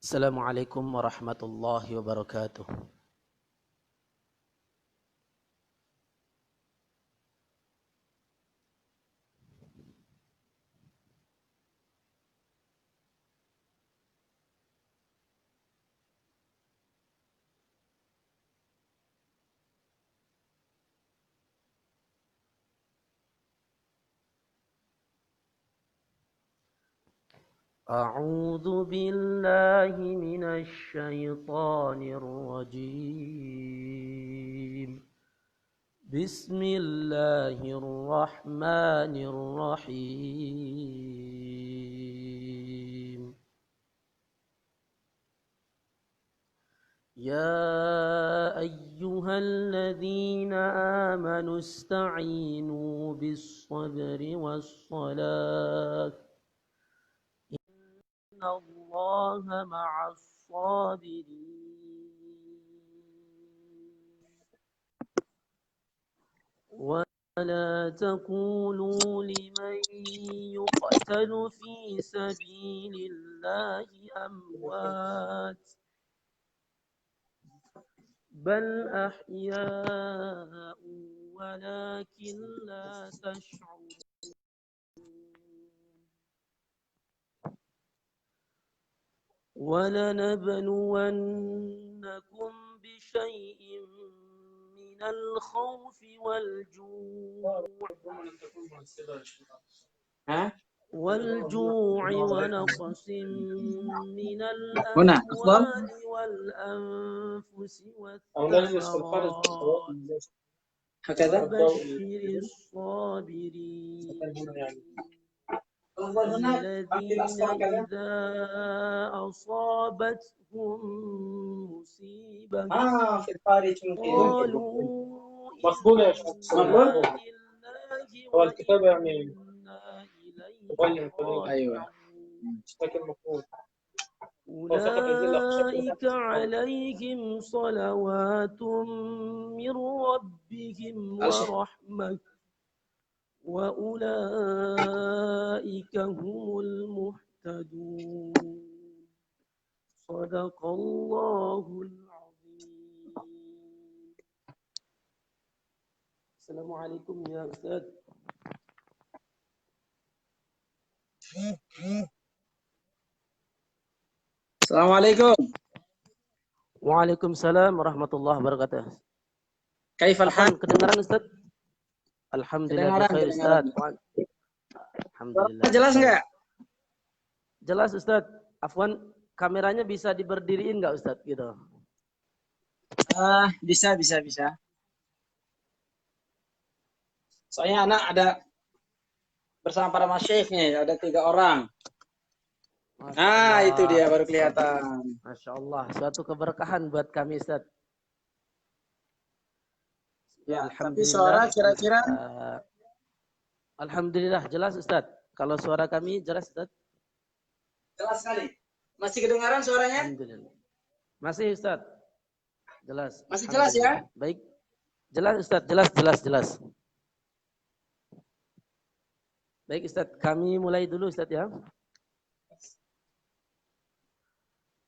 Assalamualaikum warahmatullahi wabarakatuh. A'udzu billahi minasy syaithanir rajim. Bismillahirrahmanirrahim. Ya ayyuhalladzina amanu ista'inu bis-sabri was-salah. Innallaha ma'as sabirin. ولا تقولوا لمن يقتل في سبيل الله أموات بل أحياء ولكن لا تشعرون ولنبلونكم بشيء من الخوف والجوع ونقص من الأموال والأنفس والثمرات وبشر الصابرين الذين إذا أصابتهم مصيبة قالوا إنا لله وإنا إليه راجعون أولئك عليهم صلوات من ربهم ورحمة وأولئك هم المهتدون صدق الله العظيم. السلام عليكم يا أستاذ. Assalamualaikum. Waalaikumsalam warahmatullahi wabarakatuh. Kaifal hal? Kedengaran Ustaz? Alhamdulillah bikhair Ustaz. Alhamdulillah. Jelas enggak? Jelas Ustaz. Afwan, kameranya bisa diberdiriin enggak Ustaz gitu? Bisa. Soalnya anak ada bersama para masyayikhnya, ada 3 orang. Nah, itu dia baru kelihatan. Masya Allah, suatu keberkahan buat kami Ustaz. Ya, tapi suara kira-kira? Alhamdulillah, jelas Ustaz. Kalau suara kami jelas Ustaz? Jelas sekali. Masih kedengaran suaranya? Alhamdulillah. Masih Ustaz. Jelas. Masih jelas ya? Baik. Jelas Ustaz, jelas. Baik Ustaz, kami mulai dulu Ustaz ya.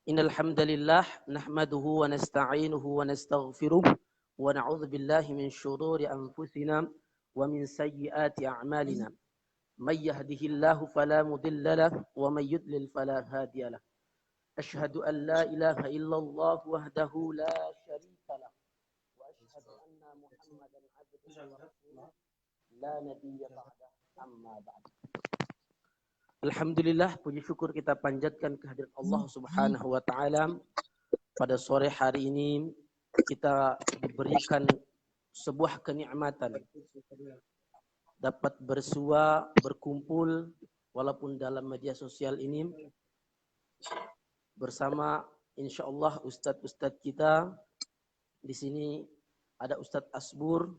Innal hamdalillah nahmaduhu wa nasta'inuhu wa nastaghfiruh wa na'udzu billahi min shururi anfusina wa min sayyiati a'malina. May yahdihillahu fala mudilla lahu wa may yudlil fala hadiya lahu. Asyhadu an la ilaha illallah wahdahu la syarika lahu wa asyhadu anna Muhammadan abduhu wa rasuluh la nabiyya ba'dahu amma ba'd. Alhamdulillah, puji syukur kita panjatkan kehadirat Allah Subhanahu wa taala. Pada sore hari ini kita diberikan sebuah kenikmatan. Dapat bersua, berkumpul walaupun dalam media sosial ini bersama insyaallah ustadz-ustadz kita. Di sini ada Ustadz Asbur,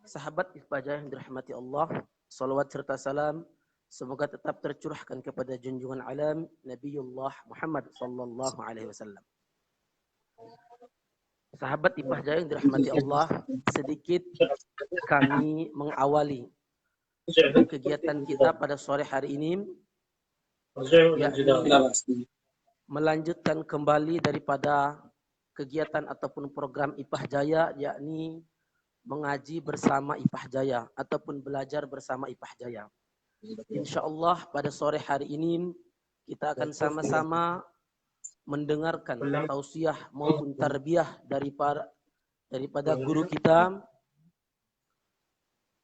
sahabat Ifbajah yang dirahmati Allah. Salawat serta salam semoga tetap tercurahkan kepada junjungan alam Nabiullah Muhammad sallallahu alaihi wasallam. Sahabat Ifbajah yang dirahmati Allah, sedikit kami mengawali kegiatan kita pada sore hari ini, yakni melanjutkan kembali daripada kegiatan ataupun program IPAH Jaya, yakni mengaji bersama IPAH Jaya ataupun belajar bersama IPAH Jaya. Insya Allah pada sore hari ini kita akan sama-sama mendengarkan tausiah maupun tarbiyah daripada guru kita,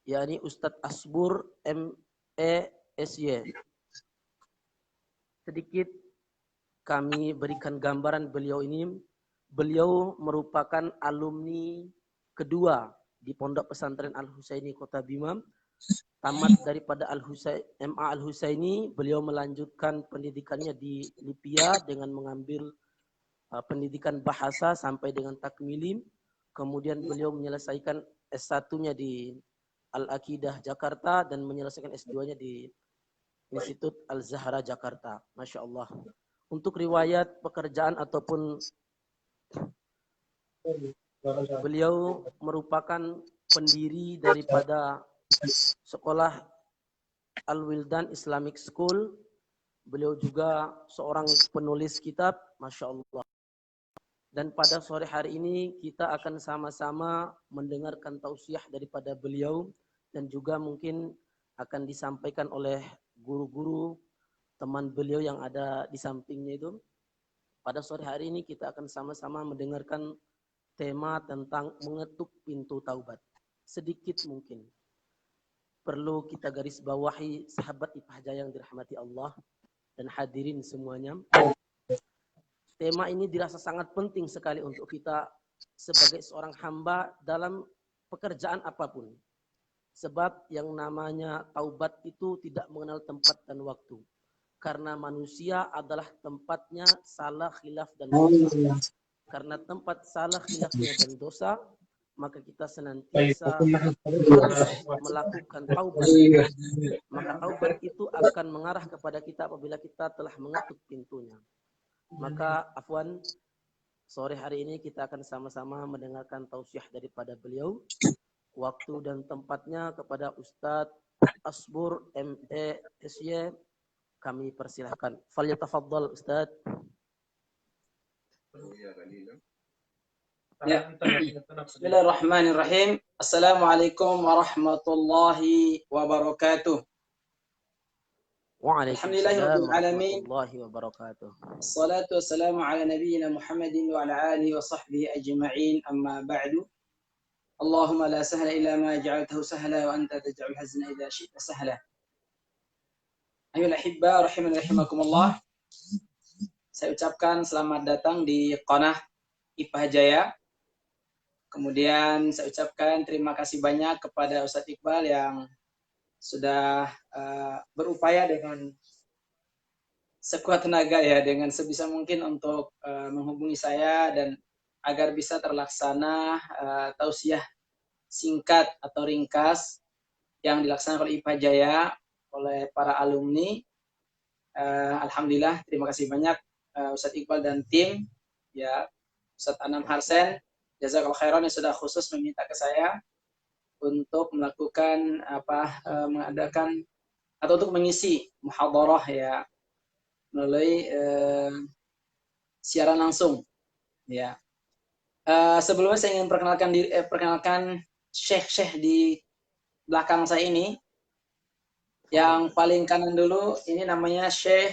yakni Ustadz Asbur MESY. Sedikit kami berikan gambaran beliau ini. Beliau merupakan alumni kedua di Pondok Pesantren Al-Husaini Kota Bima. Tamat daripada MA Al-Husaini, beliau melanjutkan pendidikannya di Lipia dengan mengambil pendidikan bahasa sampai dengan takmili. Kemudian beliau menyelesaikan S1-nya di Al-Aqidah Jakarta dan menyelesaikan S2-nya di Institut Al-Zahra Jakarta. Masya Allah. Untuk riwayat pekerjaan ataupun beliau merupakan pendiri daripada sekolah Al-Wildan Islamic School. Beliau juga seorang penulis kitab, Masya Allah. Dan pada sore hari ini kita akan sama-sama mendengarkan tausiah daripada beliau dan juga mungkin akan disampaikan oleh guru-guru teman beliau yang ada di sampingnya itu. Pada sore hari ini kita akan sama-sama mendengarkan tema tentang mengetuk pintu taubat. Sedikit mungkin perlu kita garis bawahi sahabat IPAH Jaya yang dirahmati Allah dan hadirin semuanya. Tema ini dirasa sangat penting sekali untuk kita sebagai seorang hamba dalam pekerjaan apapun. Sebab yang namanya taubat itu tidak mengenal tempat dan waktu. Karena manusia adalah tempatnya salah, khilaf, dan dosa. Karena tempat salah, khilafnya, dan dosa, maka kita senantiasa harus melakukan taubat. Maka taubat itu akan mengarah kepada kita apabila kita telah mengetuk pintunya. Maka afwan, sore hari ini kita akan sama-sama mendengarkan tausiah daripada beliau. Waktu dan tempatnya kepada Ustadz Asbur MESY kami persilahkan. Falyatafaddal Ustadz. Ya. Bismillahirrahmanirrahim. Assalamualaikum warahmatullahi wabarakatuh. Waalaikumsalam warahmatullahi wabarakatuh. Assalatu wassalamu ala nabiyyina Muhammadin wa ala alihi wa sahbihi ajma'in, amma ba'du. Allahumma la sahla illa ma ja'altahu sahla wa anta taj'alul hazna idza syi'ta sahla. Ayyuhal ahibba rahimani rahimakumullah. Saya ucapkan selamat datang di Qanah IPAH Jaya. Kemudian saya ucapkan terima kasih banyak kepada Ustadz Iqbal yang sudah berupaya dengan sekuat tenaga ya, dengan sebisa mungkin untuk menghubungi saya dan agar bisa terlaksana tausiah singkat atau ringkas yang dilaksanakan oleh IPAH Jaya oleh para alumni. Alhamdulillah, terima kasih banyak Ustadz Iqbal dan tim, ya Ustadz Anam Harsen, jazakallahu khairan yang sudah khusus meminta ke saya untuk melakukan mengadakan atau untuk mengisi muhadharah ya melalui siaran langsung ya. Sebelumnya saya ingin perkenalkan syekh di belakang saya ini. Yang paling kanan dulu ini namanya Syekh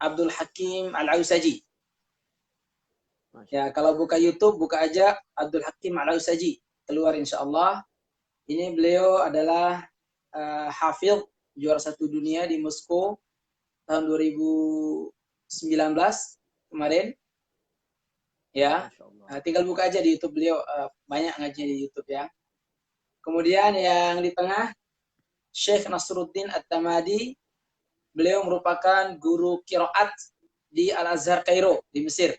Abdul Hakim Al-Ausaji. Ya, kalau buka YouTube buka aja Abdul Hakim Al-Ausaji, keluar insyaallah. Ini beliau adalah hafidh juara 1 dunia di Moskow tahun 2019 kemarin. Ya, tinggal buka aja di YouTube beliau, banyak ngaji di YouTube ya. Kemudian yang di tengah Syekh Nasruddin At-Tamadi, beliau merupakan guru qiraat di Al-Azhar Kairo di Mesir.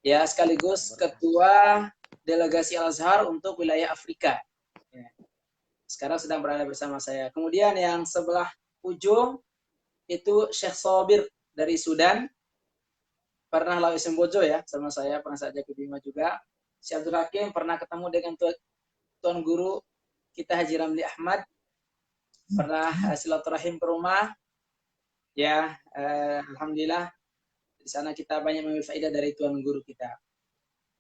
Ya, sekaligus ketua delegasi Al-Azhar untuk wilayah Afrika. Ya. Sekarang sedang berada bersama saya. Kemudian yang sebelah ujung itu Syekh Sabir dari Sudan. Pernah lawi Sembojo ya sama saya, pernah saja ke Bima juga. Syekh Abdul Hakim pernah ketemu dengan tuan guru kita Haji Ramli Ahmad. Pernah silaturahim ke rumah. Ya, alhamdulillah Di sana kita banyak mengambil faedah dari tuan guru kita.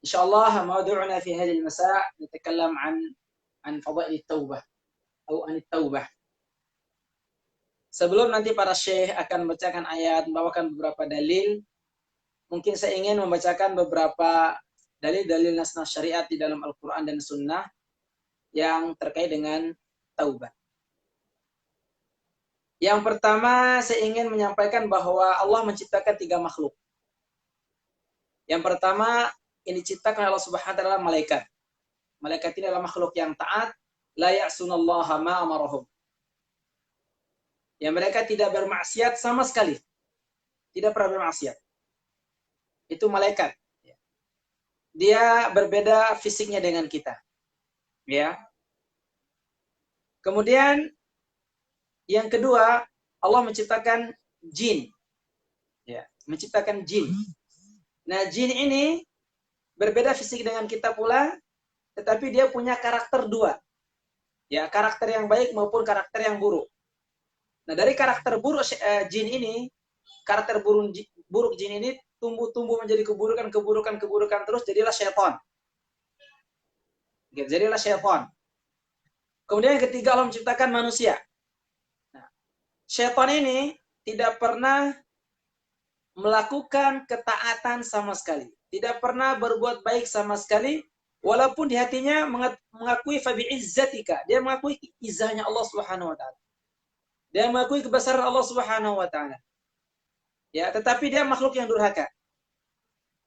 Insyaallah mawdu'una fi hadhihi al-masa' natakallam an fadail at-taubah atau an at-taubah. Sebelum nanti para syekh akan membacakan ayat, membawakan beberapa dalil, mungkin saya ingin membacakan beberapa dalil-dalil nas-nas syariat di dalam Al-Quran dan Sunnah yang terkait dengan taubat. Yang pertama, saya ingin menyampaikan bahwa Allah menciptakan 3 makhluk. Yang pertama, ini diciptakan Allah Subhanahu wa taala malaikat. Malaikat ini adalah makhluk yang taat, la ya'sunallaha ma amarahum. Yang mereka tidak bermaksiat sama sekali. Tidak pernah bermaksiat. Itu malaikat. Dia berbeda fisiknya dengan kita. Ya. Kemudian yang kedua, Allah menciptakan jin. Ya, menciptakan jin. Nah, jin ini berbeda fisik dengan kita pula, tetapi dia punya karakter 2. Ya, karakter yang baik maupun karakter yang buruk. Nah, dari karakter buruk jin ini, karakter buruk jin ini tumbuh menjadi keburukan terus, jadilah syaitan. Jadilah syaitan. Kemudian yang ketiga, Allah menciptakan manusia. Nah, syaitan ini tidak pernah melakukan ketaatan sama sekali. Tidak pernah berbuat baik sama sekali, walaupun di hatinya mengakui fabi'izzatika. Dia mengakui izahnya Allah Subhanahu wa taala. Dia mengakui kebesaran Allah Subhanahu wa taala. Ya, tetapi dia makhluk yang durhaka.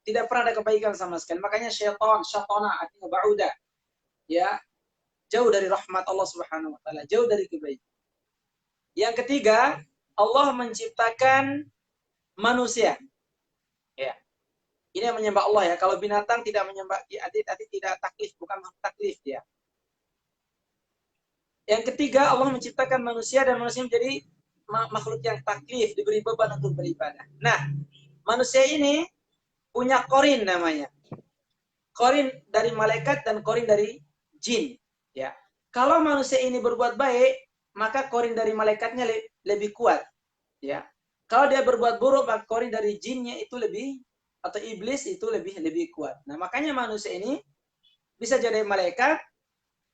Tidak pernah ada kebaikan sama sekali. Makanya syaitana artinya ba'uda. Ya, jauh dari rahmat Allah Subhanahu wa taala, jauh dari kebaikan. Yang ketiga, Allah menciptakan manusia. Ya. Ini yang menyembah Allah ya. Kalau binatang tidak menyembah, arti tidak taklif, bukan taklif ya. Yang ketiga, Allah menciptakan manusia dan manusia menjadi makhluk yang taklif, diberi beban untuk beribadah. Nah, manusia ini punya korin namanya. Korin dari malaikat dan korin dari jin. Ya. Kalau manusia ini berbuat baik, maka korin dari malaikatnya lebih kuat. Ya. Kalau dia berbuat buruk, maka korin dari jinnya itu lebih, atau iblis itu lebih kuat. Nah, makanya manusia ini bisa jadi malaikat,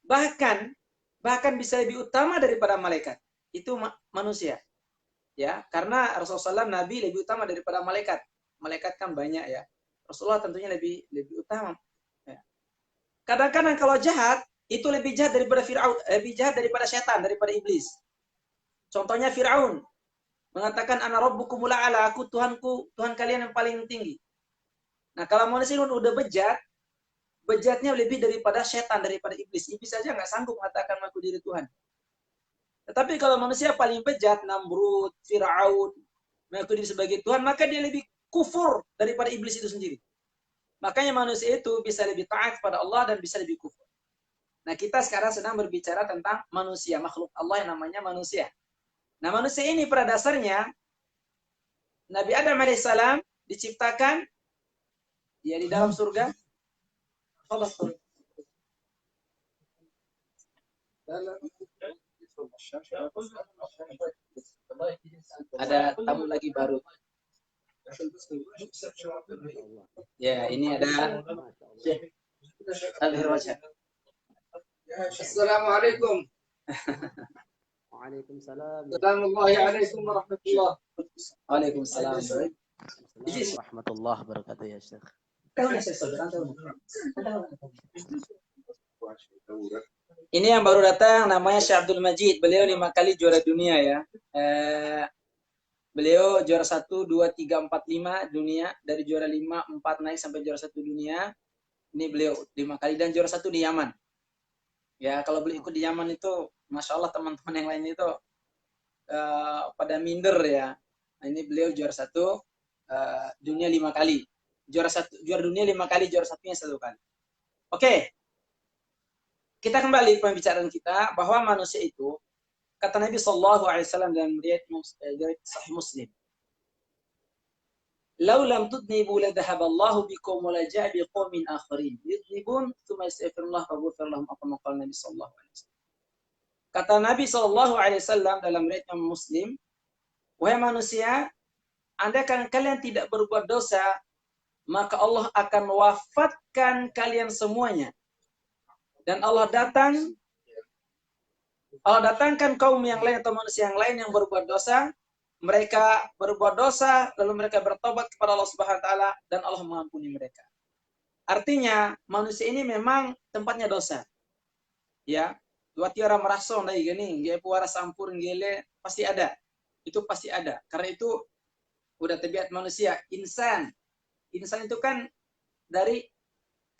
bahkan bisa lebih utama daripada malaikat. Itu manusia. Ya, karena Rasulullah SAW, Nabi lebih utama daripada malaikat. Malaikat kan banyak ya. Rasulullah tentunya lebih utama. Ya. Kadang-kadang kalau jahat, itu lebih jahat daripada Fir'aun, lebih jahat daripada setan, daripada iblis. Contohnya Fir'aun mengatakan ana rabbukumul a'la, aku Tuhan kalian yang paling tinggi. Nah, kalau manusia udah bejatnya lebih daripada setan, daripada iblis. Iblis saja nggak sanggup mengatakan aku diri Tuhan. Tetapi kalau manusia paling bejat, Namrud, Fir'aun, mengaku diri sebagai Tuhan, maka dia lebih kufur daripada iblis itu sendiri. Makanya manusia itu bisa lebih taat kepada Allah dan bisa lebih kufur. Nah, kita sekarang sedang berbicara tentang manusia, makhluk Allah yang namanya manusia. Nah, manusia ini pada dasarnya Nabi Adam alaihissalam diciptakan ya di dalam surga. Ada tamu lagi baru. Ya, ini ada Assalamualaikum. Waalaikumsalam. Assalamualaikum warahmatullahi wabarakatuh. Waalaikumsalam. Warahmatullahi wabarakatuh ya Syekh. Ini yang baru datang namanya Syekh Abdul Majid. Beliau 5 kali juara dunia ya. Beliau juara 1, 2, 3, 4, 5 dunia. Dari juara 5, 4 naik sampai juara 1 dunia. Ini beliau 5 kali dan juara 1 di Yaman. Ya, kalau beliau ikut di Yaman itu, Masya Allah teman-teman yang lain itu pada minder ya. Nah, ini beliau juara 1 dunia 5 kali. Juara dunia 5 kali, juara 1-nya 1 kali. Oke. Kita kembali pembicaraan kita bahwa manusia itu, kata Nabi SAW dalam riwayat Sahih Muslim, "Lau lam tudnibu la dhahaba Allahu bikum wa la ja'a biqaumin akharin yudnibun tsumma yastaghfirullah wa yaghfir lahum," apa maqal Nabi sallallahu alaihi wasallam. Kata Nabi sallallahu alaihi wasallam dalam riwayat Muslim, "Wahai manusia, andaikan kalian tidak berbuat dosa, maka Allah akan wafatkan kalian semuanya. Dan Allah datangkan kaum yang lain atau manusia yang lain yang berbuat dosa. Mereka berbuat dosa, lalu mereka bertobat kepada Allah Subhanahu wa taala dan Allah mengampuni mereka. Artinya, manusia ini memang tempatnya dosa. Ya, dua tiara merasa ndai gini, nggak puara sampur gele pasti ada. Itu pasti ada. Karena itu udah tabiat manusia. Insan itu kan dari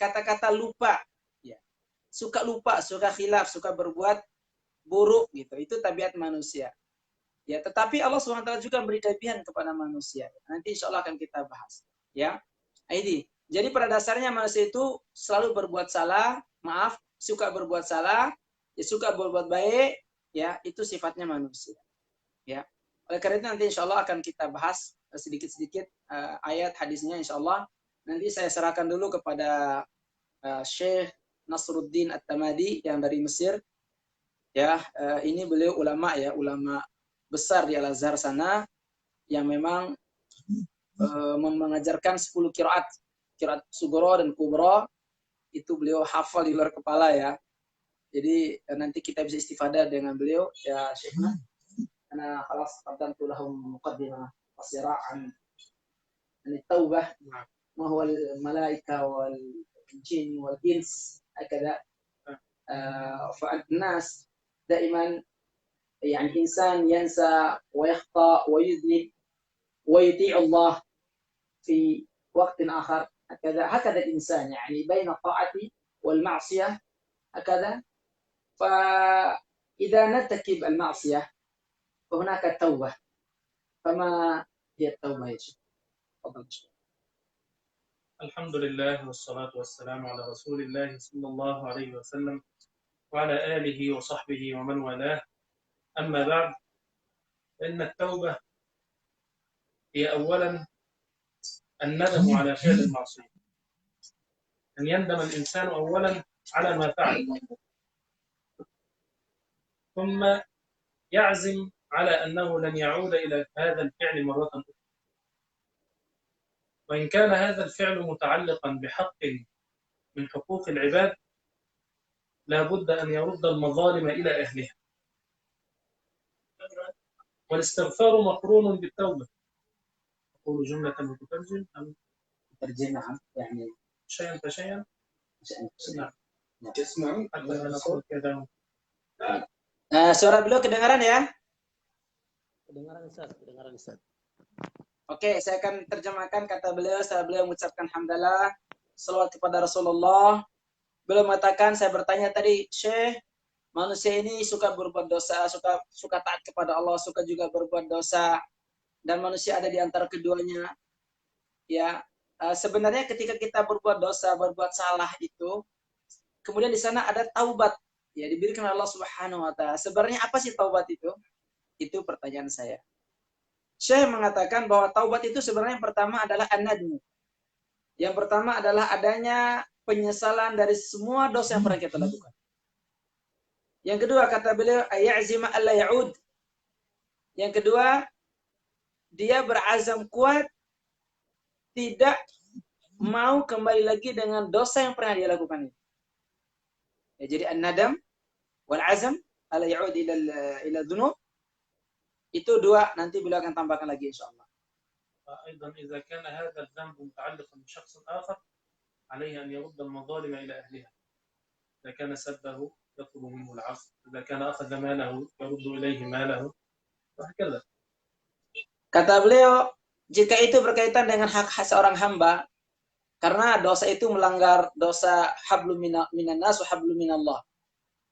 kata-kata lupa. Ya. Suka lupa, suka khilaf, suka berbuat buruk gitu. Itu tabiat manusia. Ya, tetapi Allah SWT juga memberi kelebihan kepada manusia. Nanti insya Allah akan kita bahas. Ya, ini. Jadi pada dasarnya manusia itu selalu berbuat salah, suka berbuat salah, ya suka berbuat baik, ya itu sifatnya manusia. Ya, oleh karena itu nanti insya Allah akan kita bahas sedikit-sedikit ayat hadisnya insya Allah. Nanti saya serahkan dulu kepada Syekh Nasruddin At-Tamadi yang dari Mesir. Ya, ini beliau ulama ya, ulama besar di Al-Azhar sana yang memang mengajarkan 10 qiraat Sugro dan Kubro, itu beliau hafal di luar kepala ya. Jadi nanti kita bisa istifadah dengan beliau ya Syekhna. Karena khalas qaddamtu lahum muqaddimah qasira an at-taubah ma huwa al-malaika wal jin wal ins hakada. فالناس دائما يعني إنسان ينسى ويخطأ ويذنب ويطيع الله في وقت آخر هكذا الإنسان يعني بين الطاعة والمعصية هكذا. فإذا نرتكب المعصية فهناك التوبة. فما هي التوبة يا شيخ؟ تفضل. الحمد لله والصلاة والسلام على رسول الله صلى الله عليه وسلم وعلى آله وصحبه ومن والاه. أما بعد، فإن التوبة هي أولا الندم على فعل المعصية، أن يندم الإنسان أولا على ما فعل، ثم يعزم على أنه لن يعود إلى هذا الفعل مرة أخرى. وإن كان هذا الفعل متعلقا بحق من حقوق العباد لا بد أن يرد المظالم إلى أهلها. والاستغفار مقرون بالتوبة. أقول جملة وتترجم أم ترجمة يعني شيئا فشيئا؟ نعم. تسمعون حتى نقول كذا. Suara beliau kedengaran ya? Kedengaran Ustaz. Oke, saya akan terjemahkan kata beliau setelah beliau mengucapkan hamdalah, salawat kepada Rasulullah. Beliau mengatakan, saya bertanya tadi, Syekh, manusia ini suka berbuat dosa, suka taat kepada Allah, suka juga berbuat dosa, dan manusia ada di antara keduanya. Ya, sebenarnya ketika kita berbuat dosa, berbuat salah itu, kemudian di sana ada taubat, ya diberikan Allah Subhanahu Wa Taala. Sebenarnya apa sih taubat itu? Itu pertanyaan saya. Syekh mengatakan bahwa taubat itu sebenarnya yang pertama adalah an-nadmu. Yang pertama adalah adanya penyesalan dari semua dosa yang pernah kita lakukan. Yang kedua kata beliau ayazima alla ya'ud. Yang kedua dia berazam kuat tidak mau kembali lagi dengan dosa yang pernah dia lakukan itu. Ya, jadi an-nadam wal azam alla ya'ud ila dzunub. Itu dua, nanti beliau akan tambahkan lagi insyaallah. أيضا إذا كان هذا الذنب متعلقا بشخص آخر عليه أن يرد المظالم إلى أهلها. إذا كان سبه يطلب منه العفو، إذا كان أخذ ماله يرد إليه ماله، وهكذا. Kata beliau, jika itu berkaitan dengan hak seorang hamba, karena dosa itu melanggar dosa hablum minan nas wa hablum minallah.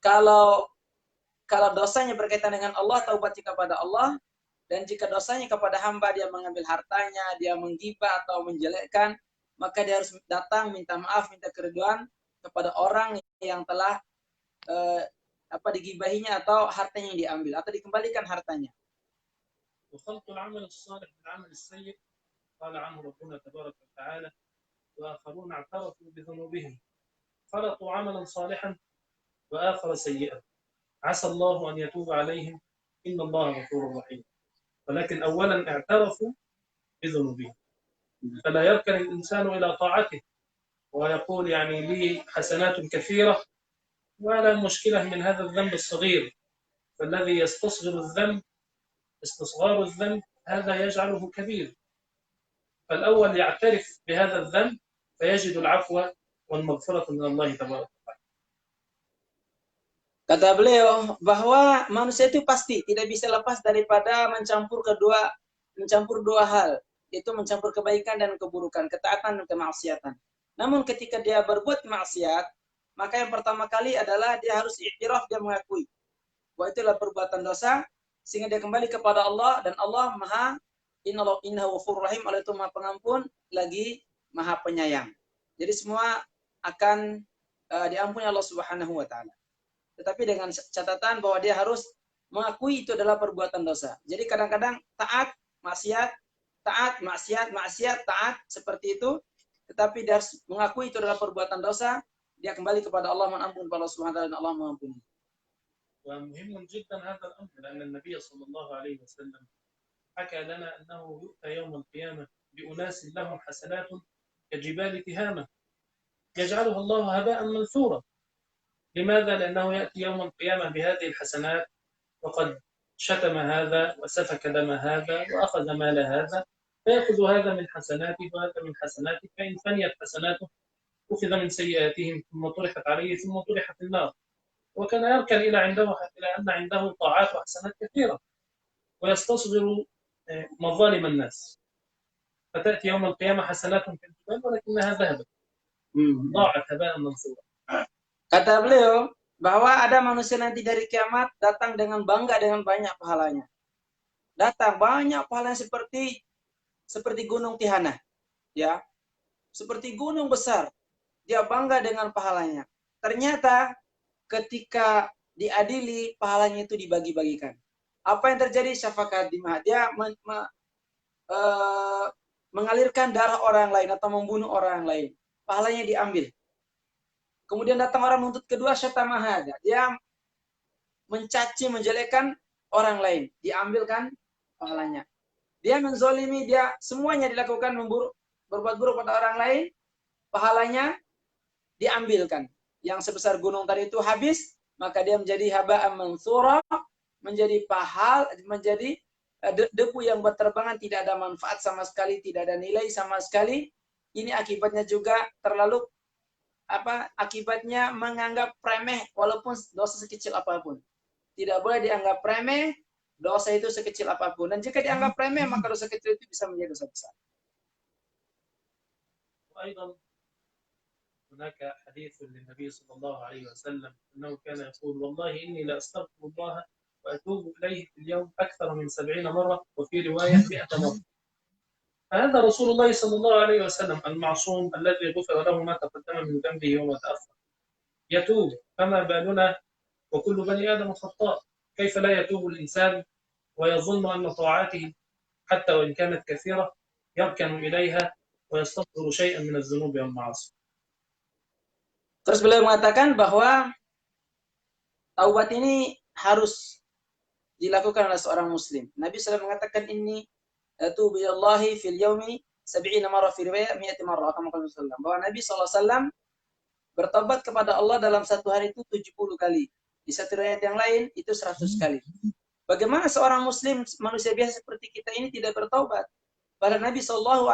Kalau dosanya berkaitan dengan Allah, taubat kepada Allah, dan jika dosanya kepada hamba, dia mengambil hartanya, dia menggibah atau menjelekkan, maka dia harus datang minta maaf, minta keriduan kepada orang yang telah digibahinya atau hartanya yang diambil atau dikembalikan hartanya. وخلط العمل الصالح بالعمل السيء قال عنه ربنا تبارك وتعالى وآخرون اعترفوا بذنوبهم خلطوا عملا صالحا وآخر سيئا عسى الله أن يتوب عليهم إن الله غفور رحيم. ولكن أولا اعترفوا بذنوبه، فلا يركن الإنسان إلى طاعته ويقول يعني لي حسنات كثيرة ولا مشكلة من هذا الذنب الصغير، فالذي يستصغر الذنب استصغار الذنب هذا يجعله كبير. فالأول يعترف بهذا الذنب فيجد العفو والمغفرة من الله تبارك وتعالى. Kata beliau bahwa manusia itu pasti tidak bisa lepas daripada mencampur dua hal, yaitu mencampur kebaikan dan keburukan, ketaatan dan kemaksiatan. Namun ketika dia berbuat maksiat, maka yang pertama kali adalah dia harus iktiraf, dia mengakui bahwa itulah perbuatan dosa, sehingga dia kembali kepada Allah, dan Allah Maha Innahu ghafurur rahim, Allah itu Maha Pengampun lagi Maha Penyayang. Jadi semua akan diampuni Allah Subhanahu wa taala. Tetapi dengan catatan bahwa dia harus mengakui itu adalah perbuatan dosa. Jadi kadang-kadang taat, maksiat, taat seperti itu, tetapi dia harus mengakui itu adalah perbuatan dosa, dia kembali kepada Allah, mohon ampun kepada Allah Subhanahu wa taala, dan Allah mengampuni. ومهم جدا هذا الأمر لأن النبي صلى الله عليه وسلم حكى لنا أنه يؤتى يوم القيامة بأناس لهم حسنات كجبال تهامة يجعلها الله هباء منثورا. لماذا؟ لأنه يأتي يوم القيامة بهذه الحسنات وقد شتم هذا وسفك دم هذا وأخذ مال هذا، فيأخذ هذا من حسناته وهذا من حسناته، فإن فنيت حسناته أخذ من سيئاتهم ثم طرحت عليه ثم طرح في النار. وكان يركن إلى أن عنده طاعات وحسنات كثيرة ويستصغر مظالم الناس، فتأتي يوم القيامة حسنات في الجبال ولكنها ذهبت ضاعت هباء منثورا. Kata beliau bahwa ada manusia nanti dari kiamat datang dengan bangga dengan banyak pahalanya. Datang banyak pahalanya seperti gunung Tihana, ya. Seperti gunung besar. Dia bangga dengan pahalanya. Ternyata ketika diadili, pahalanya itu dibagi-bagikan. Apa yang terjadi? Syafakat dimah. Dia mengalirkan darah orang lain atau membunuh orang lain. Pahalanya diambil. Kemudian datang orang menuntut kedua, syatamaha. Dia mencaci, menjelekkan orang lain. Diambilkan pahalanya. Dia menzolimi, dia semuanya dilakukan berbuat buruk pada orang lain. Pahalanya diambilkan. Yang sebesar gunung tadi itu habis, maka dia menjadi haba'an manthura, menjadi debu yang berterbangan, tidak ada manfaat sama sekali, tidak ada nilai sama sekali. Ini akibatnya juga akibatnya menganggap remeh walaupun dosa sekecil apapun. Tidak boleh dianggap remeh dosa itu sekecil apapun. Dan jika dianggap remeh, maka dosa kecil itu bisa menjadi dosa besar. هناك حديث للنبي صلى الله عليه وسلم أنه كان يقول والله إني لأستغفر الله وأتوب إليه في اليوم أكثر من 70 مرة وفي رواية 100 مرة. فهذا رسول الله صلى الله عليه وسلم المعصوم الذي غفر له ما تقدم من ذنبه وما تأخر يتوب، فما بالنا وكل بني آدم خطاء، كيف لا يتوب الإنسان ويظن أن طاعاته حتى وإن كانت كثيرة يركن إليها ويستغفر شيئا من الذنوب والمعاصي. Terus beliau mengatakan bahwa taubat ini harus dilakukan oleh seorang muslim. Nabi SAW mengatakan ini atubu ilallahi fil yaumi 70 marrah fi riwayat 100 marrah, bahwa Nabi SAW bertobat kepada Allah dalam satu hari itu 70 kali. Di satu riwayat yang lain itu 100 kali. Bagaimana seorang muslim, manusia biasa seperti kita ini tidak bertobat? Padahal Nabi SAW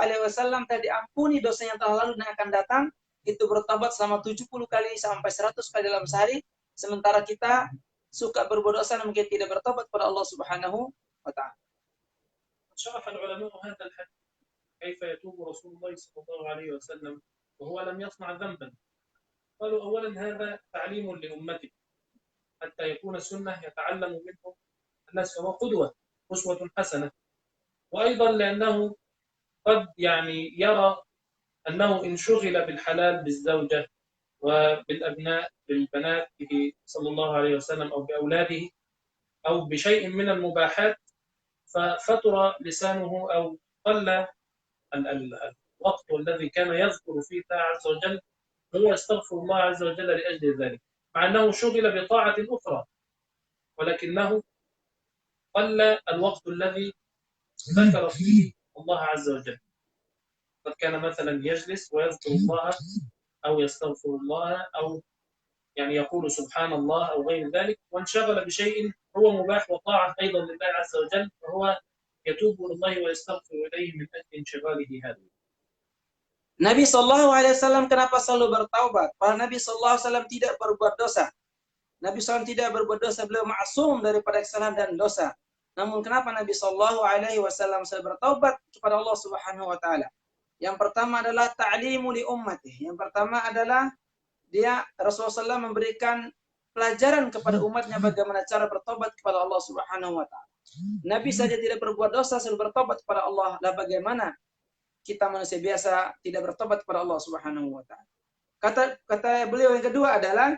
tadi ampuni dosa yang telah lalu dan akan datang, itu bertobat selama 70 kali sampai 100 kali dalam sehari, sementara kita suka berbuat dosa dan mungkin tidak bertobat kepada Allah Subhanahu wa taala. شرح العلماء هذا الحديث كيف يتوب رسول الله صلى الله عليه وسلم وهو لم يصنع ذنبا. قالوا أولا هذا تعليم لأمته حتى يكون سنة يتعلم منه الناس، فهو قدوة أسوة حسنة. وأيضا لأنه قد يرى أنه إن شغل بالحلال بالزوجة وبالأبناء بالبنات صلى الله عليه وسلم أو بأولاده أو بشيء من المباحات ففتر لسانه أو قل الوقت الذي كان يذكر فيه الله عز وجل، هو يستغفر الله عز وجل لأجل ذلك، مع أنه شغل بطاعة أخرى، ولكنه قل الوقت الذي ذكر فيه الله عز وجل. قد كان مثلا يجلس ويذكر الله أو يستغفر الله أو يعني يقول سبحان الله أو غير ذلك، وانشغل بشيء هو مباح وطاعة أيضا لله عز وجل، فهو يتوب إلى الله ويستغفر إليه من أجل انشغاله هذا. Nabi Shallallahu Alaihi Wasallam kenapa selalu bertaubat? Karena Nabi Shallallahu Alaihi Wasallam tidak berbuat dosa. Nabi SAW tidak berbuat dosa, beliau maksum daripada kesalahan dan dosa. Namun kenapa Nabi Shallallahu Alaihi Wasallam selalu bertaubat kepada Allah Subhanahu Wa Taala? Yang pertama adalah ta'limu li ummati. Yang pertama adalah dia Rasulullah SAW memberikan pelajaran kepada umatnya bagaimana cara bertobat kepada Allah Subhanahu Wa Taala. Nabi saja tidak berbuat dosa, selalu bertobat kepada Allah. Lah bagaimana kita manusia biasa tidak bertobat kepada Allah Subhanahu Wa Taala? Kata beliau yang kedua adalah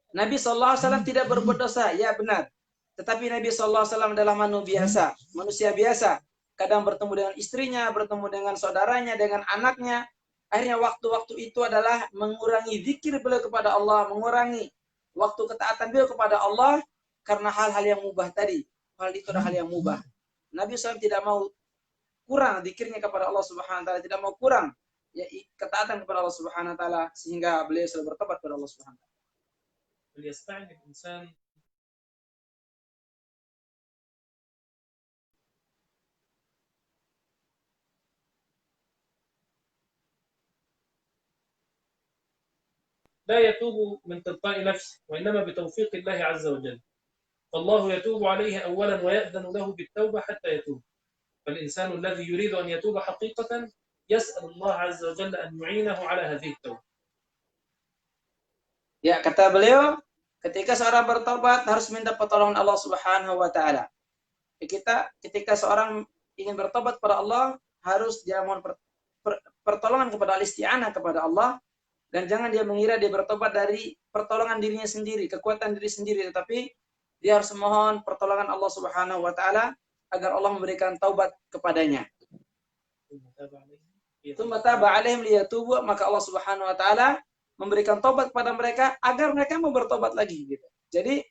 Nabi SAW tidak berbuat dosa, ya benar. Tetapi Nabi SAW adalah manusia biasa. Kadang bertemu dengan istrinya, bertemu dengan saudaranya, dengan anaknya. Akhirnya waktu-waktu itu adalah mengurangi zikir beliau kepada Allah, mengurangi waktu ketaatan beliau kepada Allah karena hal-hal yang mubah tadi. Hal itu adalah hal yang mubah. Nabi SAW tidak mau kurang zikirnya kepada Allah Subhanahu Wa Taala, tidak mau kurang ya ketaatan kepada Allah Subhanahu Wa Taala, sehingga beliau selalu bertobat kepada Allah Subhanahu Wa Taala. فليستعن الإنسان لا يتوب من تلقاء نفسه، وإنما بتوفيق الله عز وجل. فالله يتوب عليه أولا ويأذن له بالتوبة حتى يتوب. فالإنسان الذي يريد أن يتوب حقيقة يسأل الله عز وجل أن يعينه على هذه التوبة. Ya, kata beliau, ketika seorang bertobat harus minta pertolongan Allah Subhanahu Wa Taala. Ketika seorang ingin bertobat kepada Allah harus dia mohon pertolongan kepada al-isti'anah kepada Allah, dan jangan dia mengira dia bertobat dari pertolongan dirinya sendiri, kekuatan diri sendiri, tetapi dia harus mohon pertolongan Allah Subhanahu Wa Taala agar Allah memberikan taubat kepadanya. Tsumma taba 'alaihim liyatubu, maka Allah Subhanahu Wa Taala memberikan taubat kepada mereka agar mereka mau bertobat lagi gitu. Jadi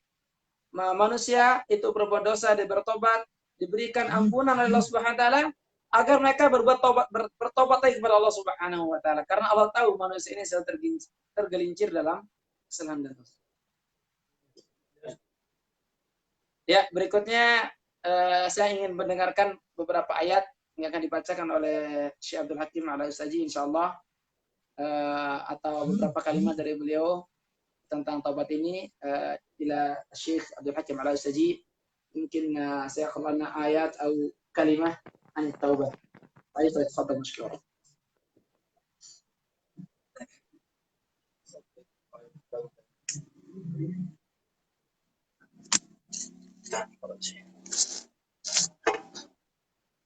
manusia itu berbuat dosa, dia bertobat, diberikan ampunan oleh Allah Subhanahu Wa Taala agar mereka bertobat lagi kepada Allah Subhanahu Wa Taala, karena Allah tahu manusia ini selalu tergelincir dalam kesalahan dan dosa. Ya, berikutnya saya ingin mendengarkan beberapa ayat yang akan dibacakan oleh Syekh Abdul Hakim Al-Ausaji insyaallah, atau beberapa kalimat dari beliau tentang taubat ini. Ila Syekh Abdul Hakim Al-Ausaji, mungkin saya akan ayat atau kalimat عن التوبة. أيضا تفضل مشكورا.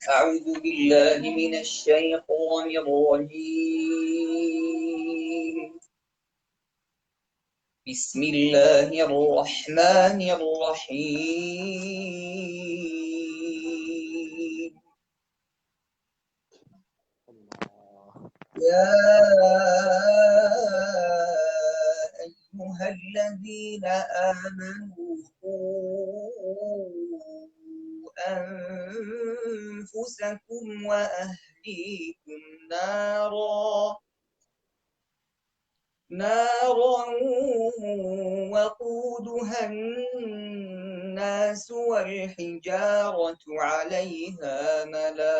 أعوذ بالله من الشيطان الرجيم. بسم الله الرحمن الرحيم. يا أيها الذين آمنوا قوا أنفسكم وأهليكم نارا وقودها الناس والحجارة عليها ملائكة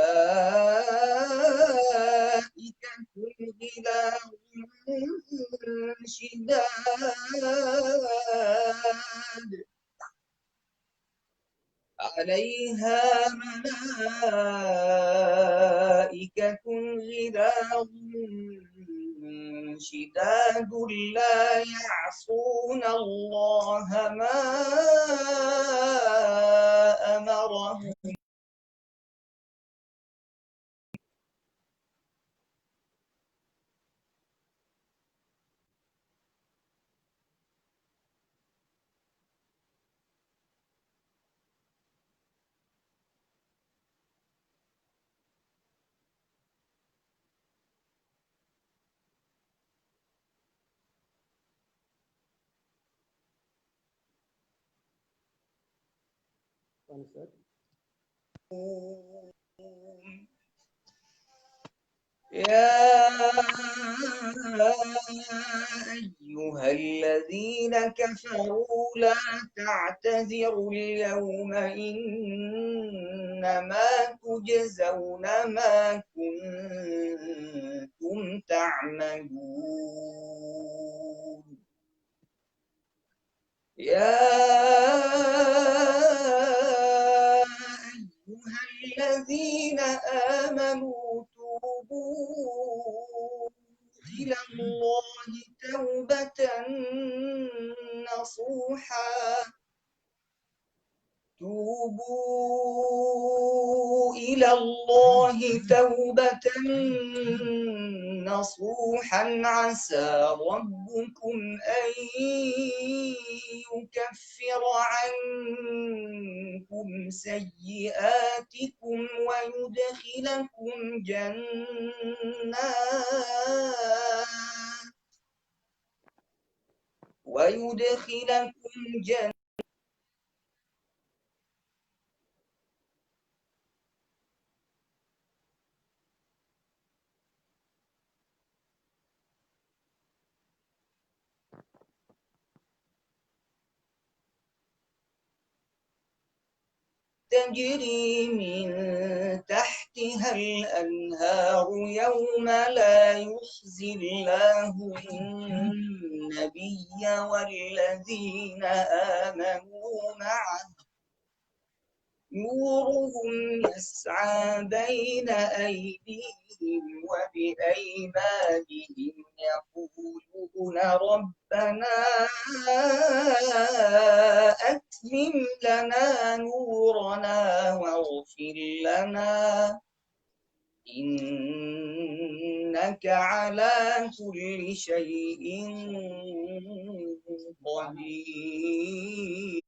غلاظ شداد عليها ملائكة غلاظ شداد لا يعصون الله ما أمرهم. يا أيها الذين كفروا لا تعتذروا اليوم إنما تجزون ما كنتم تعملون يا أيها الذين آمنوا توبوا إلى الله توبة نصوحا توبوا إلى الله توبة نصوحا عسى ربكم أن يكفر عنكم سيئاتكم ويدخلكم جنات تجري من تحتها الأنهار يوم لا يخزي الله النبي والذين آمنوا معه نورهم يسعى بين أيديهم وبأيمانهم يقولون ربنا أتمم لنا نورنا واغفر لنا إنك على كل شيء قدير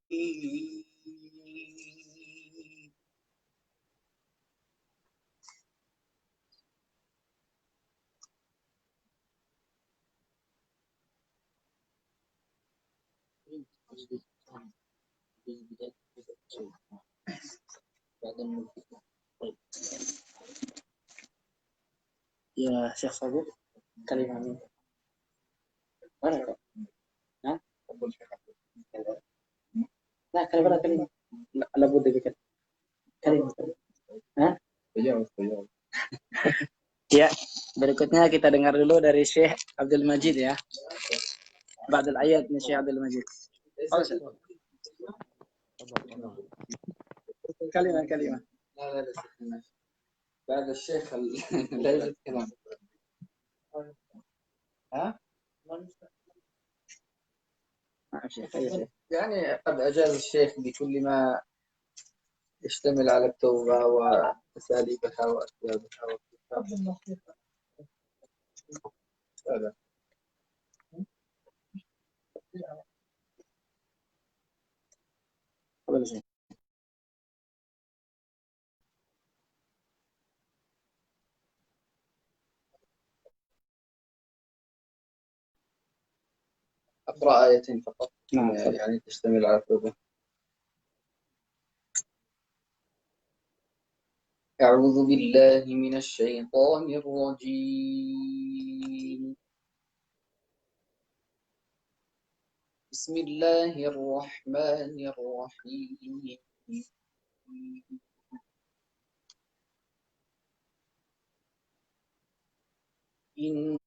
Ya, Syekh Sabuk, kalimat ini. Mana kok? Hah? Nah, kalimat kalimat. Labud dekat. Kalimat. Hah? Ya, berikutnya kita dengar dulu dari Syekh Abdul Majid ya. Ba'dal ayat min Syekh Abdul Majid. كلمة كلمة. لا بعد الشيخ لا يوجد كلام. ها؟ يعني قد أجاز الشيخ بكل ما يشتمل على التوبة وأساليبها وأسبابها هذا. قبل شيء. أقرأ آيتين فقط. نعم. يعني تشتمل على التوبة. أعوذ بالله من الشيطان الرجيم. بسم الله الرحمن الرحيم. إن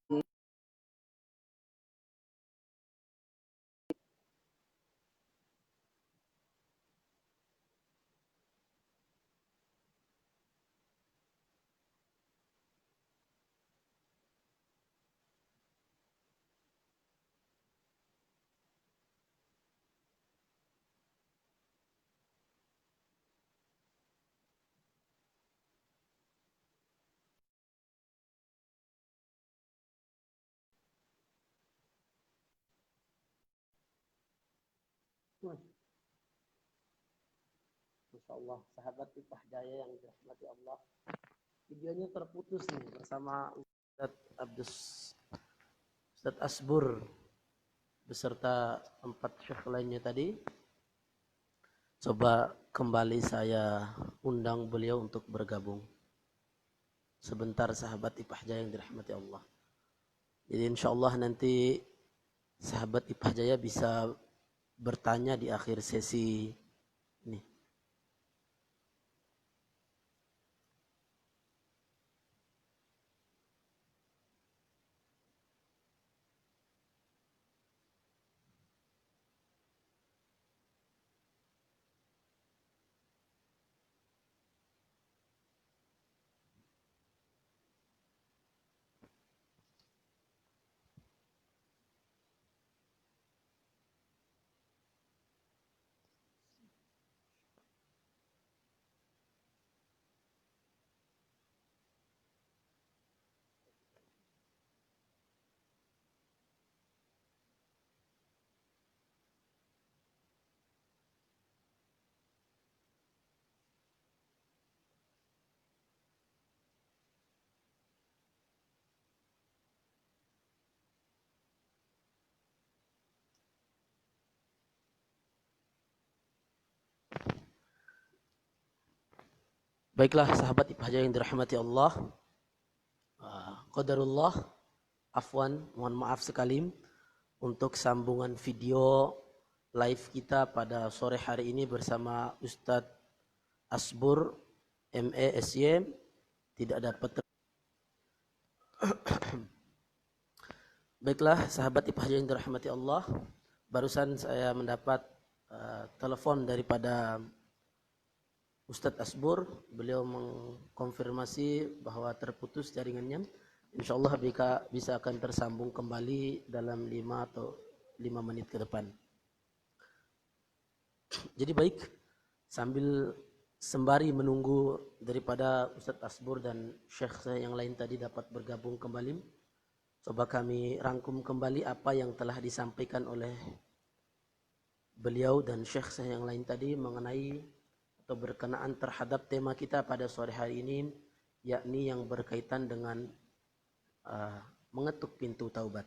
Masya Allah, sahabat Iffah Jaya yang dirahmati Allah. Videonya terputus nih bersama Ustadz Asbur beserta 4 syekh lainnya tadi. Coba kembali saya undang beliau untuk bergabung. Sebentar sahabat Ipah Jaya yang dirahmati Allah. Jadi insya Allah nanti sahabat Ipah Jaya bisa bertanya di akhir sesi ini. Baiklah sahabat Ipah Jaya yang dirahmati Allah. Qadarullah, afwan, mohon maaf sekali untuk sambungan video live kita pada sore hari ini bersama Ustadz Asbur MESY tidak dapat. Baiklah sahabat Ipah Jaya yang dirahmati Allah, barusan saya mendapat telepon daripada Ustadz Asbur. Beliau mengkonfirmasi bahwa terputus jaringannya. Insya Allah bisa akan tersambung kembali dalam 5 menit ke depan. Jadi baik, sembari menunggu daripada Ustadz Asbur dan Syekh saya yang lain tadi dapat bergabung kembali, coba kami rangkum kembali apa yang telah disampaikan oleh beliau dan Syekh saya yang lain tadi mengenai atau berkenaan terhadap tema kita pada sore hari ini, yakni yang berkaitan dengan mengetuk pintu taubat.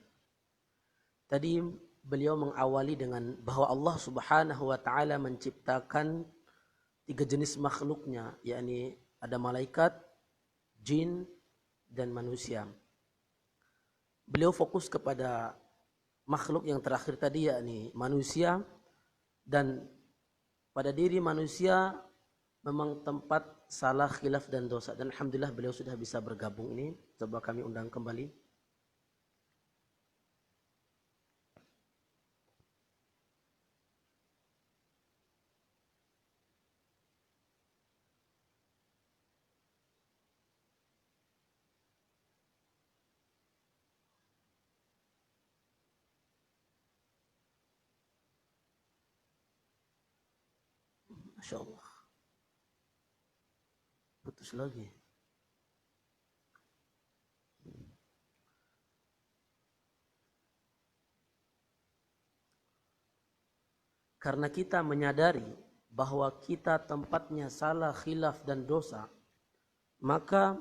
Tadi beliau mengawali dengan bahwa Allah Subhanahu wa taala menciptakan 3 jenis makhluknya, yakni ada malaikat, jin, dan manusia. Beliau fokus kepada makhluk yang terakhir tadi, yakni manusia, dan pada diri manusia memang tempat salah, khilaf, dan dosa. Dan alhamdulillah beliau sudah bisa bergabung ini. Coba kami undang kembali. Masya Allah. Putus lagi. Karena kita menyadari bahwa kita tempatnya salah, khilaf, dan dosa, maka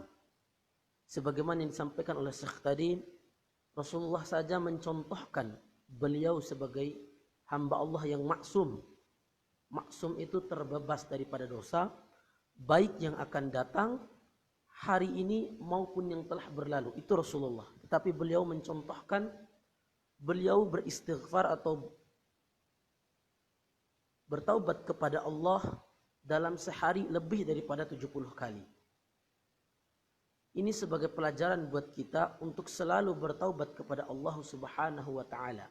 sebagaimana yang disampaikan oleh Syekh tadi, Rasulullah saja mencontohkan beliau sebagai hamba Allah yang maksum. Maksum itu terbebas daripada dosa, baik yang akan datang hari ini maupun yang telah berlalu. Itu Rasulullah. Tetapi beliau mencontohkan, beliau beristighfar atau bertaubat kepada Allah dalam sehari lebih daripada 70 kali. Ini sebagai pelajaran buat kita untuk selalu bertaubat kepada Allah Subhanahu wa taala.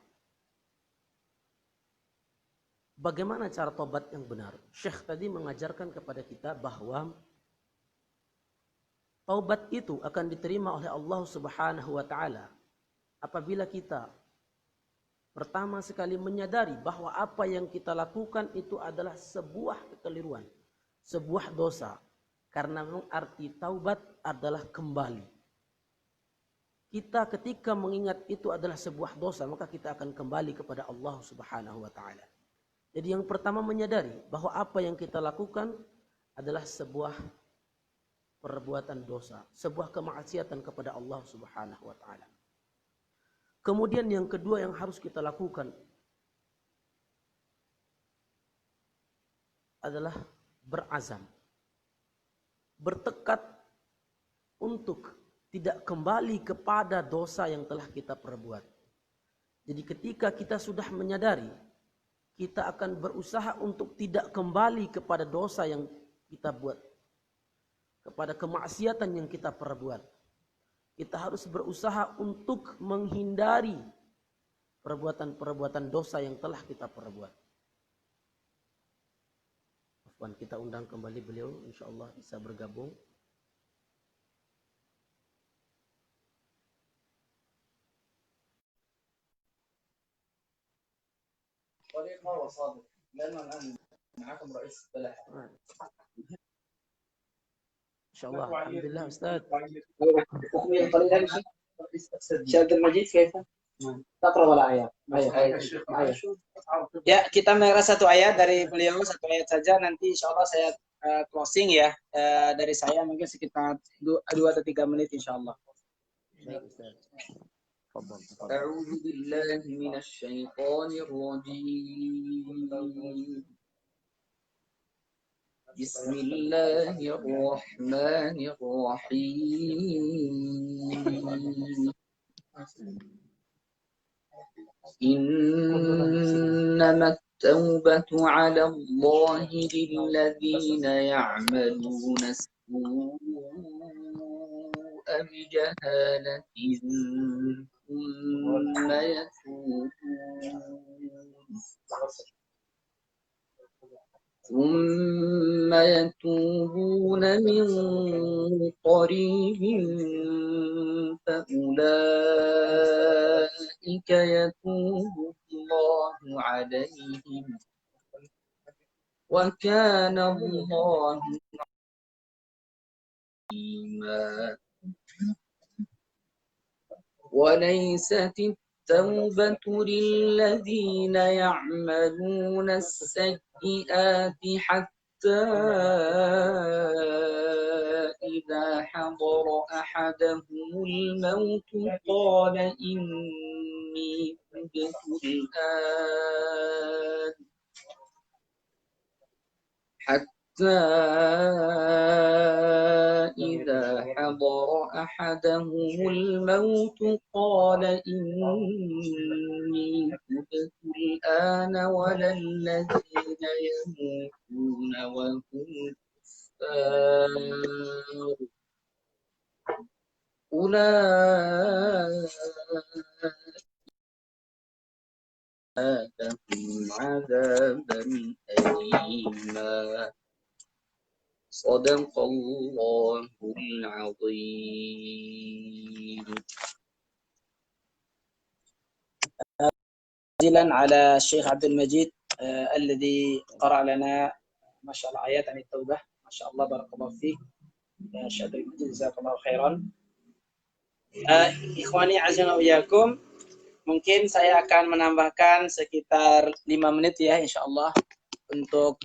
Bagaimana cara taubat yang benar? Syekh tadi mengajarkan kepada kita bahwa taubat itu akan diterima oleh Allah Subhanahu wa taala apabila kita pertama sekali menyadari bahwa apa yang kita lakukan itu adalah sebuah kekeliruan, sebuah dosa. Karena memang arti taubat adalah kembali. Kita ketika mengingat itu adalah sebuah dosa, maka kita akan kembali kepada Allah Subhanahu wa taala. Jadi yang pertama menyadari bahwa apa yang kita lakukan adalah sebuah perbuatan dosa, sebuah kemaksiatan kepada Allah Subhanahu wa taala. Kemudian yang kedua yang harus kita lakukan, adalah berazam, bertekad untuk tidak kembali kepada dosa yang telah kita perbuat. Jadi ketika kita sudah menyadari, kita akan berusaha untuk tidak kembali kepada dosa yang kita buat, kepada kemaksiatan yang kita perbuat. Kita harus berusaha untuk menghindari perbuatan-perbuatan dosa yang telah kita perbuat. Kita undang kembali beliau, insyaallah bisa bergabung. Insyaallah, alhamdulillah Ustaz. Syekh Abdul Majid kaifa? Taqra wala ayat. Ya, kita mendengar satu ayat dari beliau, satu ayat saja. Nanti insyaallah saya closing ya. Dari saya mungkin sekitar 2 atau 3 menit insyaallah. أعوذ بالله من الشيطان الرجيم بسم الله الرحمن الرحيم إنما التوبة على الله للذين يعملون السوء بجهالة ثم يتوبون من قريب فأولئك يتوب الله عليهم وكان الله عليما وليست التوبة للذين يعملون السيئات حتى إذا حضر أحدهم الموت قال إني تبت الآن حتى إذا حضر أحدهم الموت قال إني تبت الآن ولا الذين يموتون وهم كفار أولئك لهم عذابا أليما صدق الله العظيم. جزيلا على الشيخ عبد المجيد الذي قرأ لنا ما شاء الله آيات عن التوبة. ما شاء الله بارك الله فيك يا شيخ عبد المجيد, جزاك الله خيرا. Ikhwani azza wa iyakum, mungkin saya akan menambahkan sekitar 5 menit ya insyaallah untuk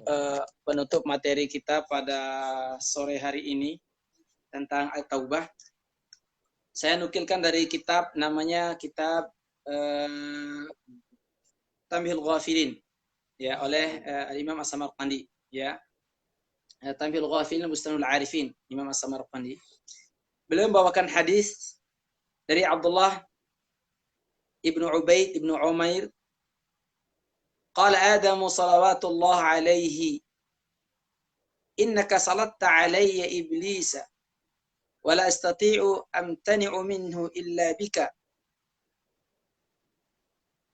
penutup materi kita pada sore hari ini tentang At-Taubah. Saya nukilkan dari kitab, namanya kitab Tanbihul Ghafilin ya, oleh Imam As-Samarqandi ya. Tanbihul Ghafilin Bustanul Arifin, Imam As-Samarqandi. Beliau membawakan hadis dari Abdullah ibnu Ubaid ibnu Umair, qala Adamu salawatullah alaihi innaka salatta alayya iblisa wa la astati'u amtani'u minhu illa bika.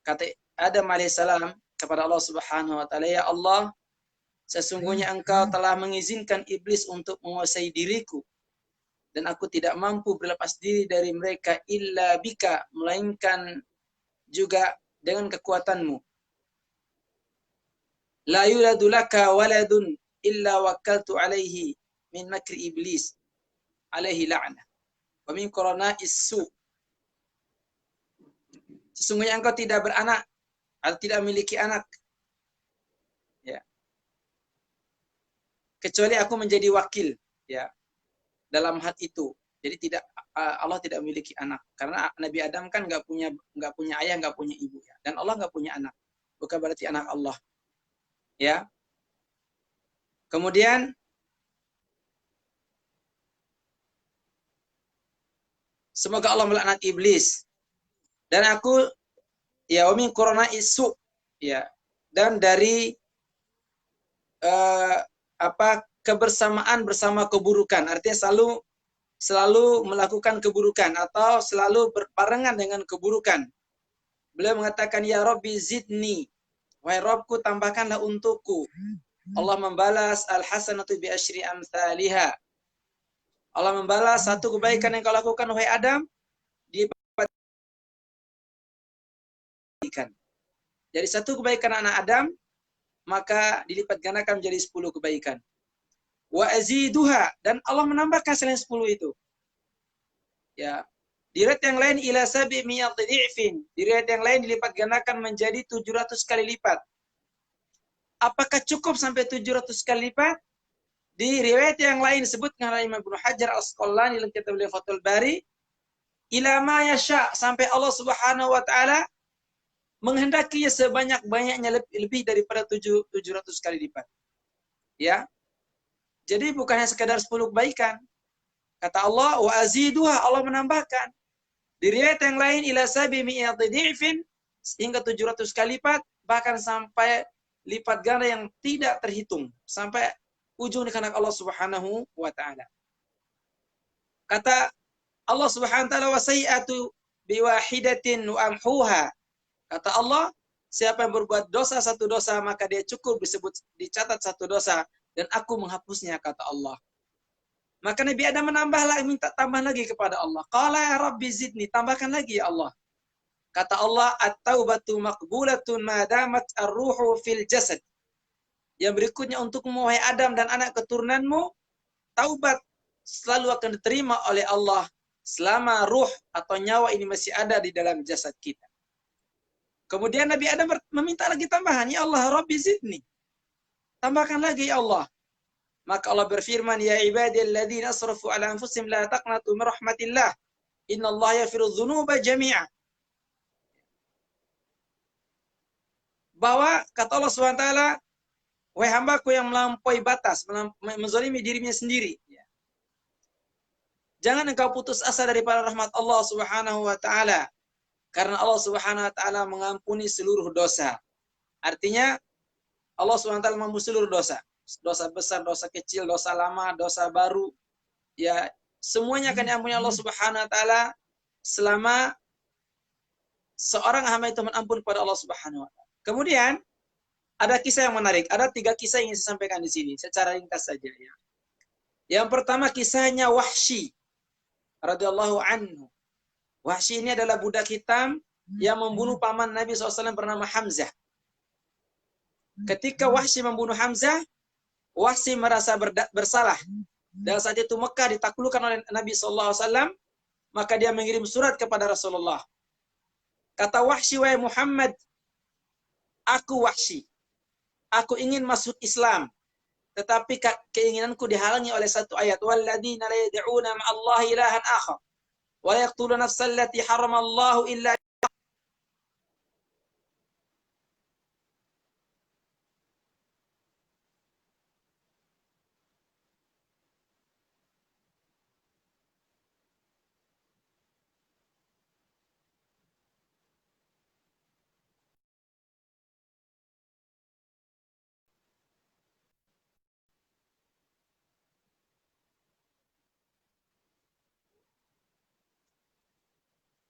Kata Adam alaihissalam kepada Allah Subhanahu wa taala, ya Allah, sesungguhnya engkau telah mengizinkan iblis untuk menguasai diriku dan aku tidak mampu berlepas diri dari mereka illa bika, melainkan juga dengan kekuatanmu. La yuladu laka waladun illa wakaltu alaihi min makri iblis alaihi la'nah wa min qarana'is su. Sesungguhnya engkau tidak beranak atau tidak memiliki anak ya, kecuali aku menjadi wakil ya dalam hal itu. Jadi tidak, Allah tidak memiliki anak karena Nabi Adam kan nggak punya ayah, nggak punya ibu ya. Dan Allah nggak punya anak, bukan berarti anak Allah ya. Kemudian semoga Allah melaknat iblis. Dan aku ya min corona isu ya, dan dari kebersamaan bersama keburukan, artinya selalu melakukan keburukan atau selalu berbarengan dengan keburukan. Beliau mengatakan, ya Rabbi zidni, wahai Rabbku tambahkanlah untukku. Allah membalas al-hasanatu bi asyri amsalihha. Allah membalas satu kebaikan yang kau lakukan wahai Adam, dilipat. Jadi satu kebaikan anak Adam, maka dilipat gandakan menjadi 10 kebaikan. Wa aziduha, dan Allah menambahkan selain 10 itu. Ya. Di riwayat yang lain ila sabi miyati dhi'fin. Di riwayat yang lain dilipat gandakan menjadi 700 kali lipat. Apakah cukup sampai 700 kali lipat? Di riwayat yang lain disebutkan oleh Imam Ibnu Hajar Al-Asqalani dalam kitab beliau Fathul Bari, ila ma yasha, sampai Allah Subhanahu wa taala menghendakinya sebanyak-banyaknya, lebih daripada 700 kali lipat. Ya. Jadi bukannya sekadar 10 kebaikan. Kata Allah, wa aziduha, Allah menambahkan. Di riwayat yang lain ila sabi mi'ati dhi'fin, hingga 700 kali lipat, bahkan sampai lipat ganda yang tidak terhitung, sampai ujung di kehendak Allah Subhanahu wa taala. Kata Allah Subhanahu wa taala, wa sayyi'atu biwahidatin wa amhuha. Kata Allah, siapa yang berbuat dosa satu dosa, maka dia cukup dicatat satu dosa, dan aku menghapusnya, kata Allah. Maka Nabi Adam menambah lagi, minta tambah lagi kepada Allah. Qala ya Rabbi zidni, tambahkan lagi ya Allah. Kata Allah, at-taubatu maqbulatun ma damat ar-ruhu fil jasad. Yang berikutnya untukmu wahai Adam dan anak keturunanmu, taubat selalu akan diterima oleh Allah selama ruh atau nyawa ini masih ada di dalam jasad kita. Kemudian Nabi Adam meminta lagi tambahan, ya Allah Rabbi zidni. Tambahkan lagi ya Allah. Maka Allah berfirman, ya ibadilladzina asrafu ala anfusihim la taqnatu min rahmatillah. Innallaha yaghfiru dzunuba jami'a. Bahwa kata Allah SWT, wahai hambaku yang melampaui batas, menzalimi dirinya sendiri. Jangan engkau putus asa daripada rahmat Allah Subhanahu wa taala. Karena Allah Subhanahu wa taala mengampuni seluruh dosa. Artinya Allah Subhanahu wa taala mengampuni seluruh dosa. Dosa besar, dosa kecil, dosa lama, dosa baru. Ya, semuanya akan diampuni Allah Subhanahu wa taala selama seorang hamba itu menampun kepada Allah Subhanahu wa taala. Kemudian ada kisah yang menarik. Ada 3 kisah yang saya sampaikan di sini secara ringkas saja ya. Yang pertama kisahnya Wahsy radhiyallahu anhu. Wahsy ini adalah budak hitam yang membunuh paman Nabi SAW bernama Hamzah. Ketika Wahsy membunuh Hamzah, Wahsy merasa bersalah. Dan saat itu Mekah ditaklukkan oleh Nabi SAW, maka dia mengirim surat kepada Rasulullah. Kata Wahsy, wahai Muhammad, aku Wahsy, aku ingin masuk Islam, tetapi keinginanku dihalangi oleh satu ayat, walladzina la yad'una ma'allahi ilahan akhar wa la yaqtuluna nafsal lati haramallahu illa.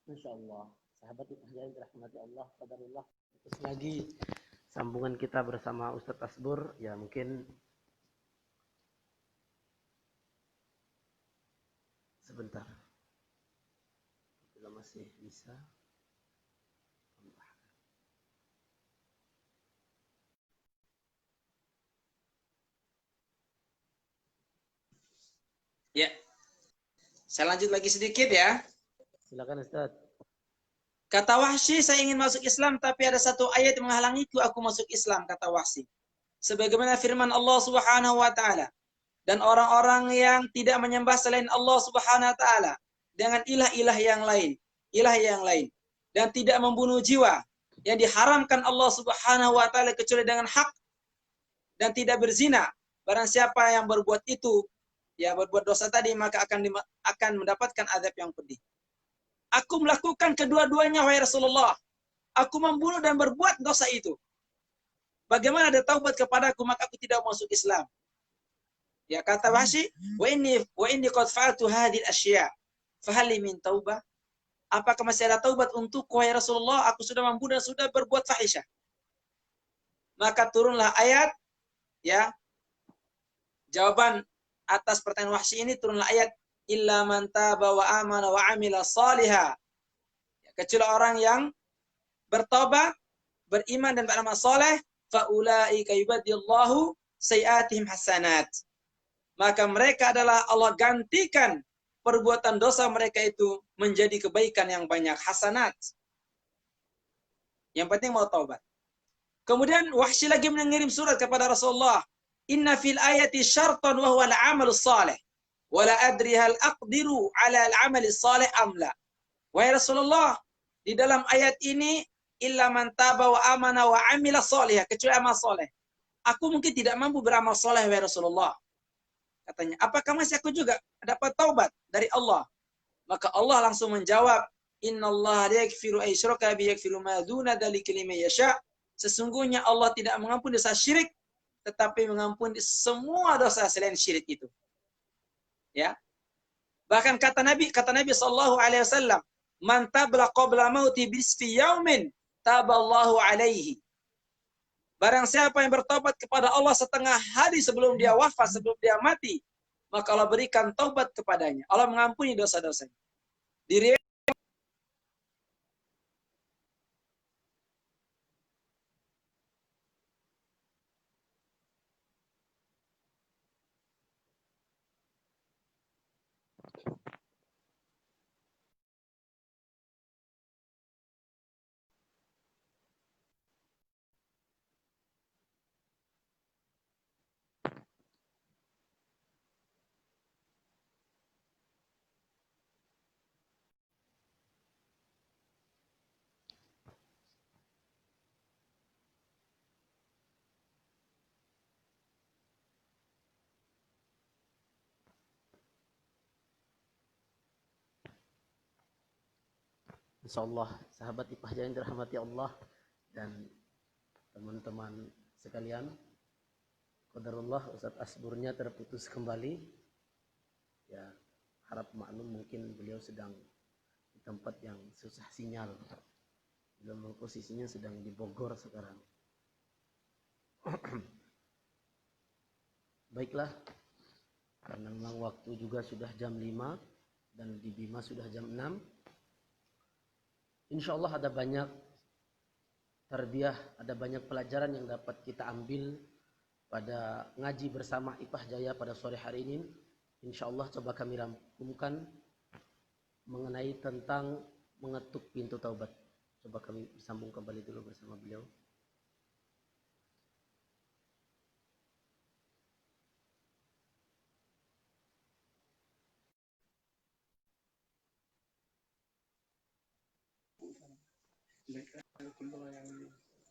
Masya Allah, sahabat yang dirahmati Allah, qadarullah. Terus lagi sambungan kita bersama Ustadz Asbur, ya mungkin sebentar. Bila masih bisa. Ya. Saya lanjut lagi sedikit ya. Silakan Ustaz. Kata Wahsy, saya ingin masuk Islam tapi ada satu ayat yang menghalangiku aku masuk Islam, kata Wahsy. Sebagaimana firman Allah Subhanahu wa taala, dan orang-orang yang tidak menyembah selain Allah Subhanahu wa taala dengan ilah-ilah yang lain, dan tidak membunuh jiwa yang diharamkan Allah Subhanahu wa taala kecuali dengan hak, dan tidak berzina, barang siapa yang berbuat itu, ya berbuat dosa tadi, maka akan mendapatkan azab yang pedih. Aku melakukan kedua-duanya, wahai Rasulullah. Aku membunuh dan berbuat dosa itu. Bagaimana ada taubat kepadaku, maka aku tidak masuk Islam. Ya kata Wahsy, wa inni qad fa'altu hadhihi al-asya' fa hal min taubah? Apakah masih ada taubat untukku, wahai Rasulullah? Aku sudah membunuh dan sudah berbuat fahisyah. Maka turunlah ayat, ya. Jawaban atas pertanyaan Wahsy ini, turunlah ayat illa man taba wa amana wa amila salihah. Kecuali orang yang bertobat, beriman dan beramal saleh, fa ulaika yubaddilullahu sayiatihim hasanat. Maka mereka adalah Allah gantikan perbuatan dosa mereka itu menjadi kebaikan yang banyak, hasanat. Yang penting mau taubat. Kemudian Wahsy lagi mengirim surat kepada Rasulullah. Inna fil ayati syartan wa huwa al-amal salih. Wa la adri hal aqdiru ala al-amal salih am la. Wahai Rasulullah, di dalam ayat ini illa man taba wa amana wa amila salihah, kecuali amal saleh. Aku mungkin tidak mampu beramal saleh, wahai Rasulullah. Katanya, apakah masih aku juga dapat taubat dari Allah? Maka Allah langsung menjawab, innallaha la yaghfiru ay yushraka bihi yaghfiru ma duna dzalika liman yasha. Sesungguhnya Allah tidak mengampuni dosa syirik, tetapi mengampuni semua dosa selain syirik itu. Ya. Bahkan kata Nabi sallallahu alaihi wasallam, man tabla qabla mauti bisfi yaumin taballahu alaihi. Barang siapa yang bertobat kepada Allah setengah hari sebelum dia wafat, sebelum dia mati, maka Allah berikan taubat kepadanya. Allah mengampuni dosa-dosanya. Diri Insyaallah sahabat Ipahja yang dirahmati Allah dan teman-teman sekalian, qadarullah Ustadz Asburnya terputus kembali. Ya, harap maklum, mungkin beliau sedang di tempat yang susah sinyal. Beliau posisinya sedang di Bogor sekarang. Baiklah, karena memang waktu juga sudah jam 5 dan di Bima sudah jam 6. Insya Allah ada banyak tarbiyah, ada banyak pelajaran yang dapat kita ambil pada ngaji bersama Ipah Jaya pada sore hari ini. Insya Allah coba kami rangkumkan mengenai tentang mengetuk pintu taubat. Coba kami sambung kembali dulu bersama beliau.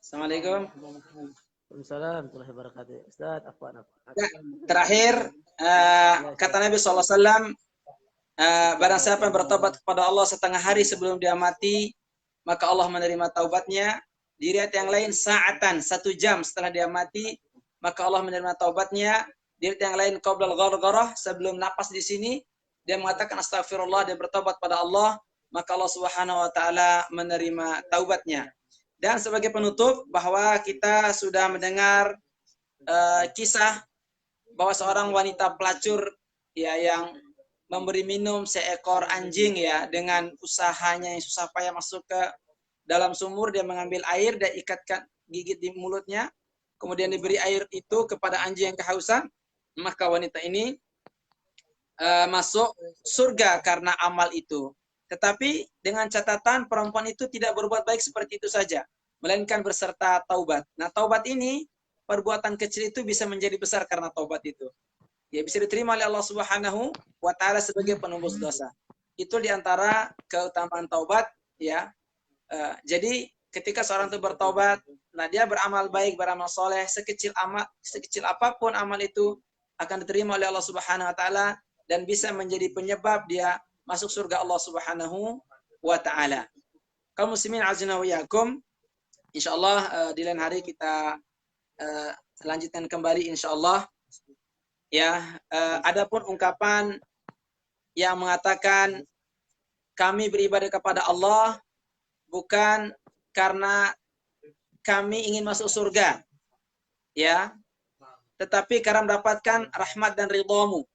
Assalamualaikum. Waalaikumsalam warahmatullahi wabarakatuh. Ustaz, apa? Ya, terakhir kata Nabi SAW, barang siapa yang bertobat kepada Allah setengah hari sebelum dia mati, maka Allah menerima taubatnya. Di riwayat yang lain, sa'atan, 1 jam setelah dia mati, maka Allah menerima taubatnya. Di riwayat yang lain, qablal ghargharah, sebelum napas di sini, dia mengatakan astagfirullah, dia bertobat pada Allah, maka Allah Subhanahu wa taala menerima taubatnya. Dan sebagai penutup, bahwa kita sudah mendengar kisah bahwa seorang wanita pelacur ya yang memberi minum seekor anjing ya dengan usahanya yang susah payah masuk ke dalam sumur, dia mengambil air dan ikatkan gigit di mulutnya, kemudian diberi air itu kepada anjing yang kehausan, maka wanita ini masuk surga karena amal itu. Tetapi dengan catatan perempuan itu tidak berbuat baik seperti itu saja, melainkan berserta taubat. Nah, taubat ini, perbuatan kecil itu bisa menjadi besar karena taubat itu. Ya, bisa diterima oleh Allah Subhanahu wa taala sebagai penembus dosa. Itu diantara keutamaan taubat ya. Jadi ketika seorang itu bertaubat, nah dia beramal baik, beramal soleh, sekecil apapun amal itu, akan diterima oleh Allah Subhanahu wa taala dan bisa menjadi penyebab dia masuk surga Allah Subhanahu wa taala. Kaum muslimin azza wa yakum, insyaallah di lain hari kita lanjutkan kembali insyaallah. Ya, adapun ungkapan yang mengatakan kami beribadah kepada Allah bukan karena kami ingin masuk surga, ya, tetapi karena mendapatkan rahmat dan ridhamu.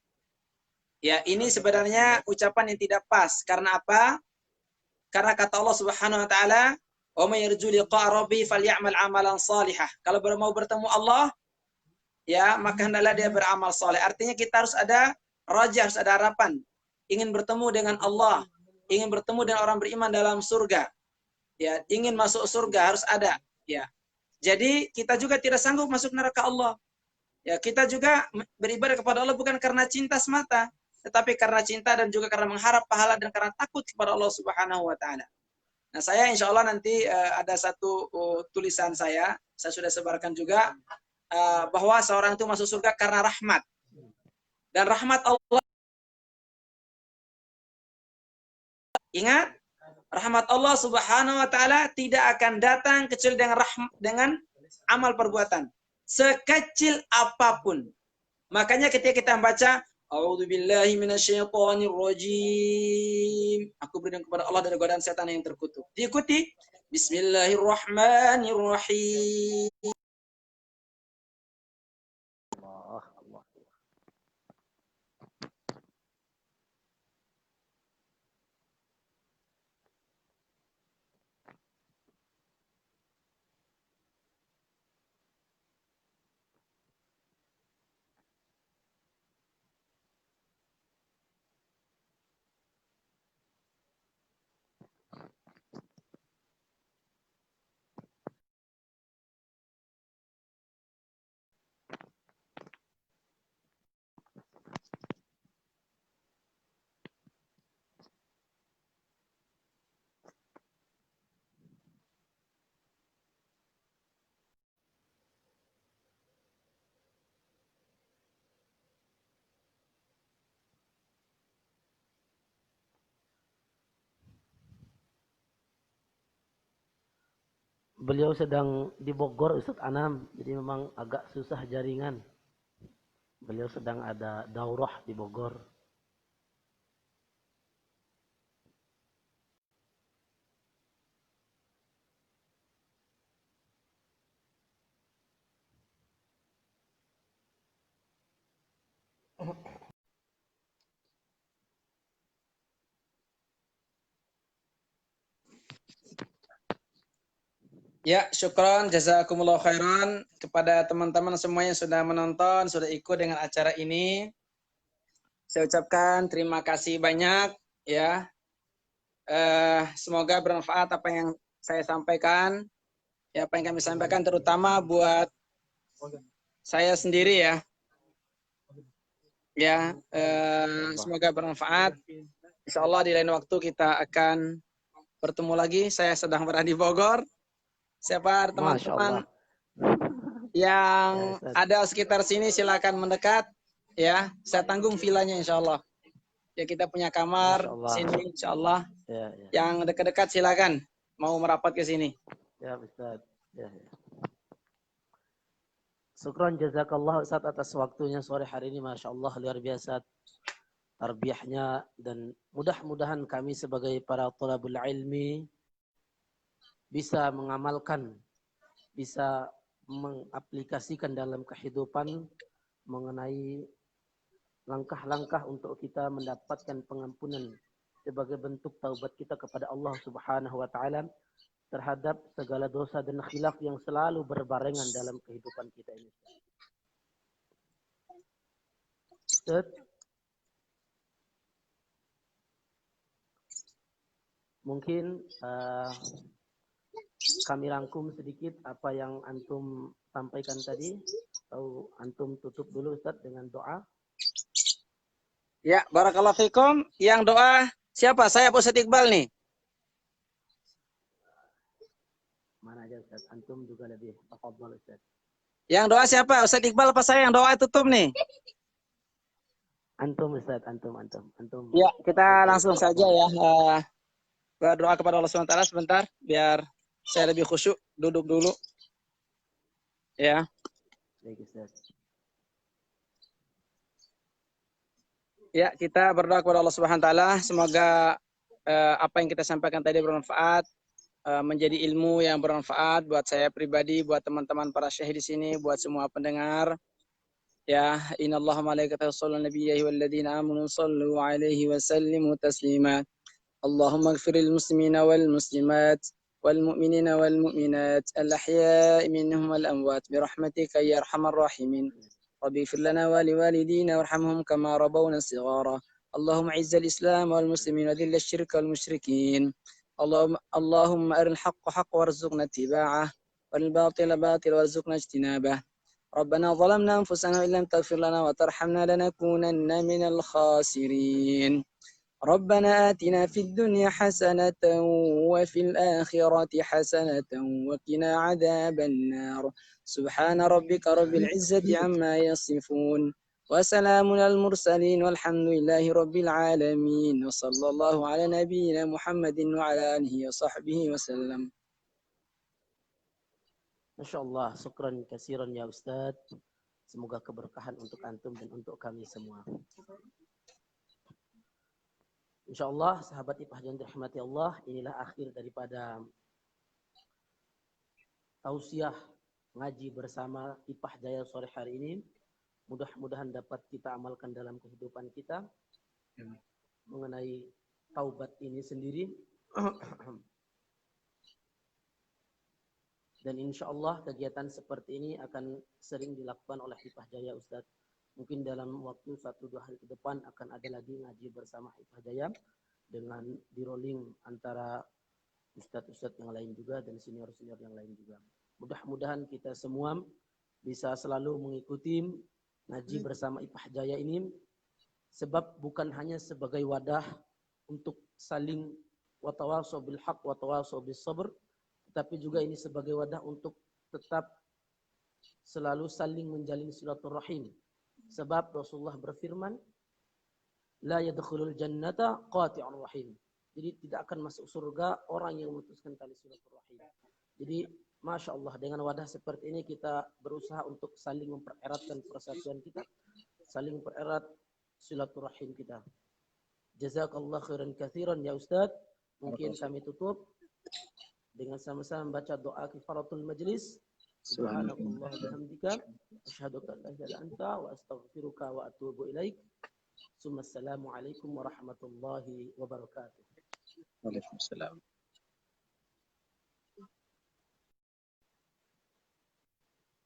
Ya, ini sebenarnya ucapan yang tidak pas. Karena apa? Karena kata Allah Subhanahu wa taala, "Wa may yarju liqa'a rabbih falyamal 'amalan salihah." Kalau mau bertemu Allah, ya, maka hendaklah dia beramal saleh. Artinya kita harus ada raja, harus ada harapan. Ingin bertemu dengan Allah, ingin bertemu dengan orang beriman dalam surga. Ya, ingin masuk surga harus ada, ya. Jadi kita juga tidak sanggup masuk neraka Allah. Ya, kita juga beribadah kepada Allah bukan karena cinta semata, tetapi karena cinta dan juga karena mengharap pahala dan karena takut kepada Allah Subhanahu wa taala. Nah, saya insya Allah nanti ada satu tulisan saya sudah sebarkan juga bahwa seorang itu masuk surga karena rahmat. Dan rahmat Allah, ingat, rahmat Allah Subhanahu wa taala tidak akan datang kecuali dengan amal perbuatan sekecil apapun. Makanya ketika kita membaca A'udzubillahi minasyaitonirrajim, aku berlindung kepada Allah dari godaan setan yang terkutuk. Diikuti Bismillahirrahmanirrahim. Beliau sedang di Bogor, Ustaz Anam, jadi memang agak susah jaringan. Beliau sedang ada daurah di Bogor. Ya, syukron, jazakumullah khairan kepada teman-teman semua yang sudah menonton, sudah ikut dengan acara ini. Saya ucapkan terima kasih banyak, ya. Semoga bermanfaat apa yang saya sampaikan, ya, apa yang kami sampaikan, terutama buat saya sendiri, ya. Ya, semoga bermanfaat. Insya Allah di lain waktu kita akan bertemu lagi. Saya sedang berada di Bogor. Siapa teman-teman yang ada sekitar sini silakan mendekat, ya. Saya tanggung vilanya insya Allah. Ya, kita punya kamar sini insya Allah. Ya. Yang dekat-dekat silakan mau merapat ke sini. Ya, Ustaz. Ya. Syukran jazakallah Ustaz atas waktunya sore hari ini, Masya Allah, luar biasa tarbiyahnya, dan mudah-mudahan kami sebagai para thalabul ilmi bisa mengamalkan, bisa mengaplikasikan dalam kehidupan mengenai langkah-langkah untuk kita mendapatkan pengampunan sebagai bentuk taubat kita kepada Allah Subhanahu wa taala terhadap segala dosa dan khilaf yang selalu berbarengan dalam kehidupan kita ini. Ustaz, mungkin kami rangkum sedikit apa yang antum sampaikan tadi, atau antum tutup dulu Ustaz dengan doa. Ya, barakallahu fikum. Yang doa siapa? Saya Pak Ustaz Iqbal nih. Mana aja Ustaz, antum juga lebih tafadhol Ustaz. Yang doa siapa? Ustaz Iqbal apa saya yang doa tutup nih? Antum Ustaz, antum. Ya, kita langsung saja ya. Berdoa kepada Allah SWT sebentar biar saya lebih khusyuk. Duduk dulu. Ya. Baik Ustaz. Ya, kita berdoa kepada Allah Subhanahu wa taala, semoga apa yang kita sampaikan tadi bermanfaat, menjadi ilmu yang bermanfaat buat saya pribadi, buat teman-teman para syekh di sini, buat semua pendengar. Ya, innallaha malaikatahu yusholluna 'alan nabiyyi walladzina amanu shallu 'alaihi wa sallimu taslima. Allahumma ighfir lil muslimina wal muslimat wal mu'minina wal mu'minat al-ahya'i minhum wal amwat bi rahmatika ya arhamar rahimin. رب اغفر لنا ولوالدينا وارحمهم كما ربونا صغارا. اللهم اعز الاسلام والمسلمين وذل الشرك والمشركين. اللهم ارنا الحق حقا وارزقنا اتباعه والباطل باطل وارزقنا اجتنابه. ربنا ظلمنا انفسنا وان لم تغفر لنا وترحمنا لنكونن من الخاسرين. ربنا آتنا في الدنيا حسنة وفي الآخرة حسنة وقنا عذاب النار. سبحان ربك رب العزة عما يصفون وسلام على المرسلين والحمد لله رب العالمين وصلى الله على نبينا محمد وعلى آله وصحبه وسلم. Masya Allah, syukran kasiran ya Ustaz. Semoga keberkahan untuk antum dan untuk kami semua. Insya Allah, sahabat IPAH yang dirahmati Allah, inilah akhir daripada tausiah ngaji bersama IPAH Jaya sore hari ini. Mudah-mudahan dapat kita amalkan dalam kehidupan kita mengenai taubat ini sendiri. Dan insya Allah kegiatan seperti ini akan sering dilakukan oleh IPAH Jaya Ustaz. Mungkin dalam waktu 1-2 hari ke depan akan ada lagi ngaji bersama IPAH Jaya dengan di rolling antara ustadz-ustadz yang lain juga dan senior-senior yang lain juga. Mudah-mudahan kita semua bisa selalu mengikuti ngaji bersama IPAH Jaya ini, sebab bukan hanya sebagai wadah untuk saling watawasau bil haq watawasau bis sabr, tetapi juga ini sebagai wadah untuk tetap selalu saling menjalin silaturahim. Sebab Rasulullah berfirman, la yadkhulul jannata qati'ur rahim. Jadi tidak akan masuk surga orang yang memutuskan tali silaturahim. Jadi Masya Allah, dengan wadah seperti ini kita berusaha untuk saling mempereratkan persatuan kita, saling mempererat silaturahim kita. Jazakallah khairan katsiran ya Ustaz. Mungkin kami tutup dengan sama-sama membaca doa kifaratul majlis. Subhanallah bihamdika asyhadu an la ilaha illa anta wa astaghfiruka wa atubu ilaik. Assalamualaikum warahmatullahi wabarakatuh. Waalaikumsalam.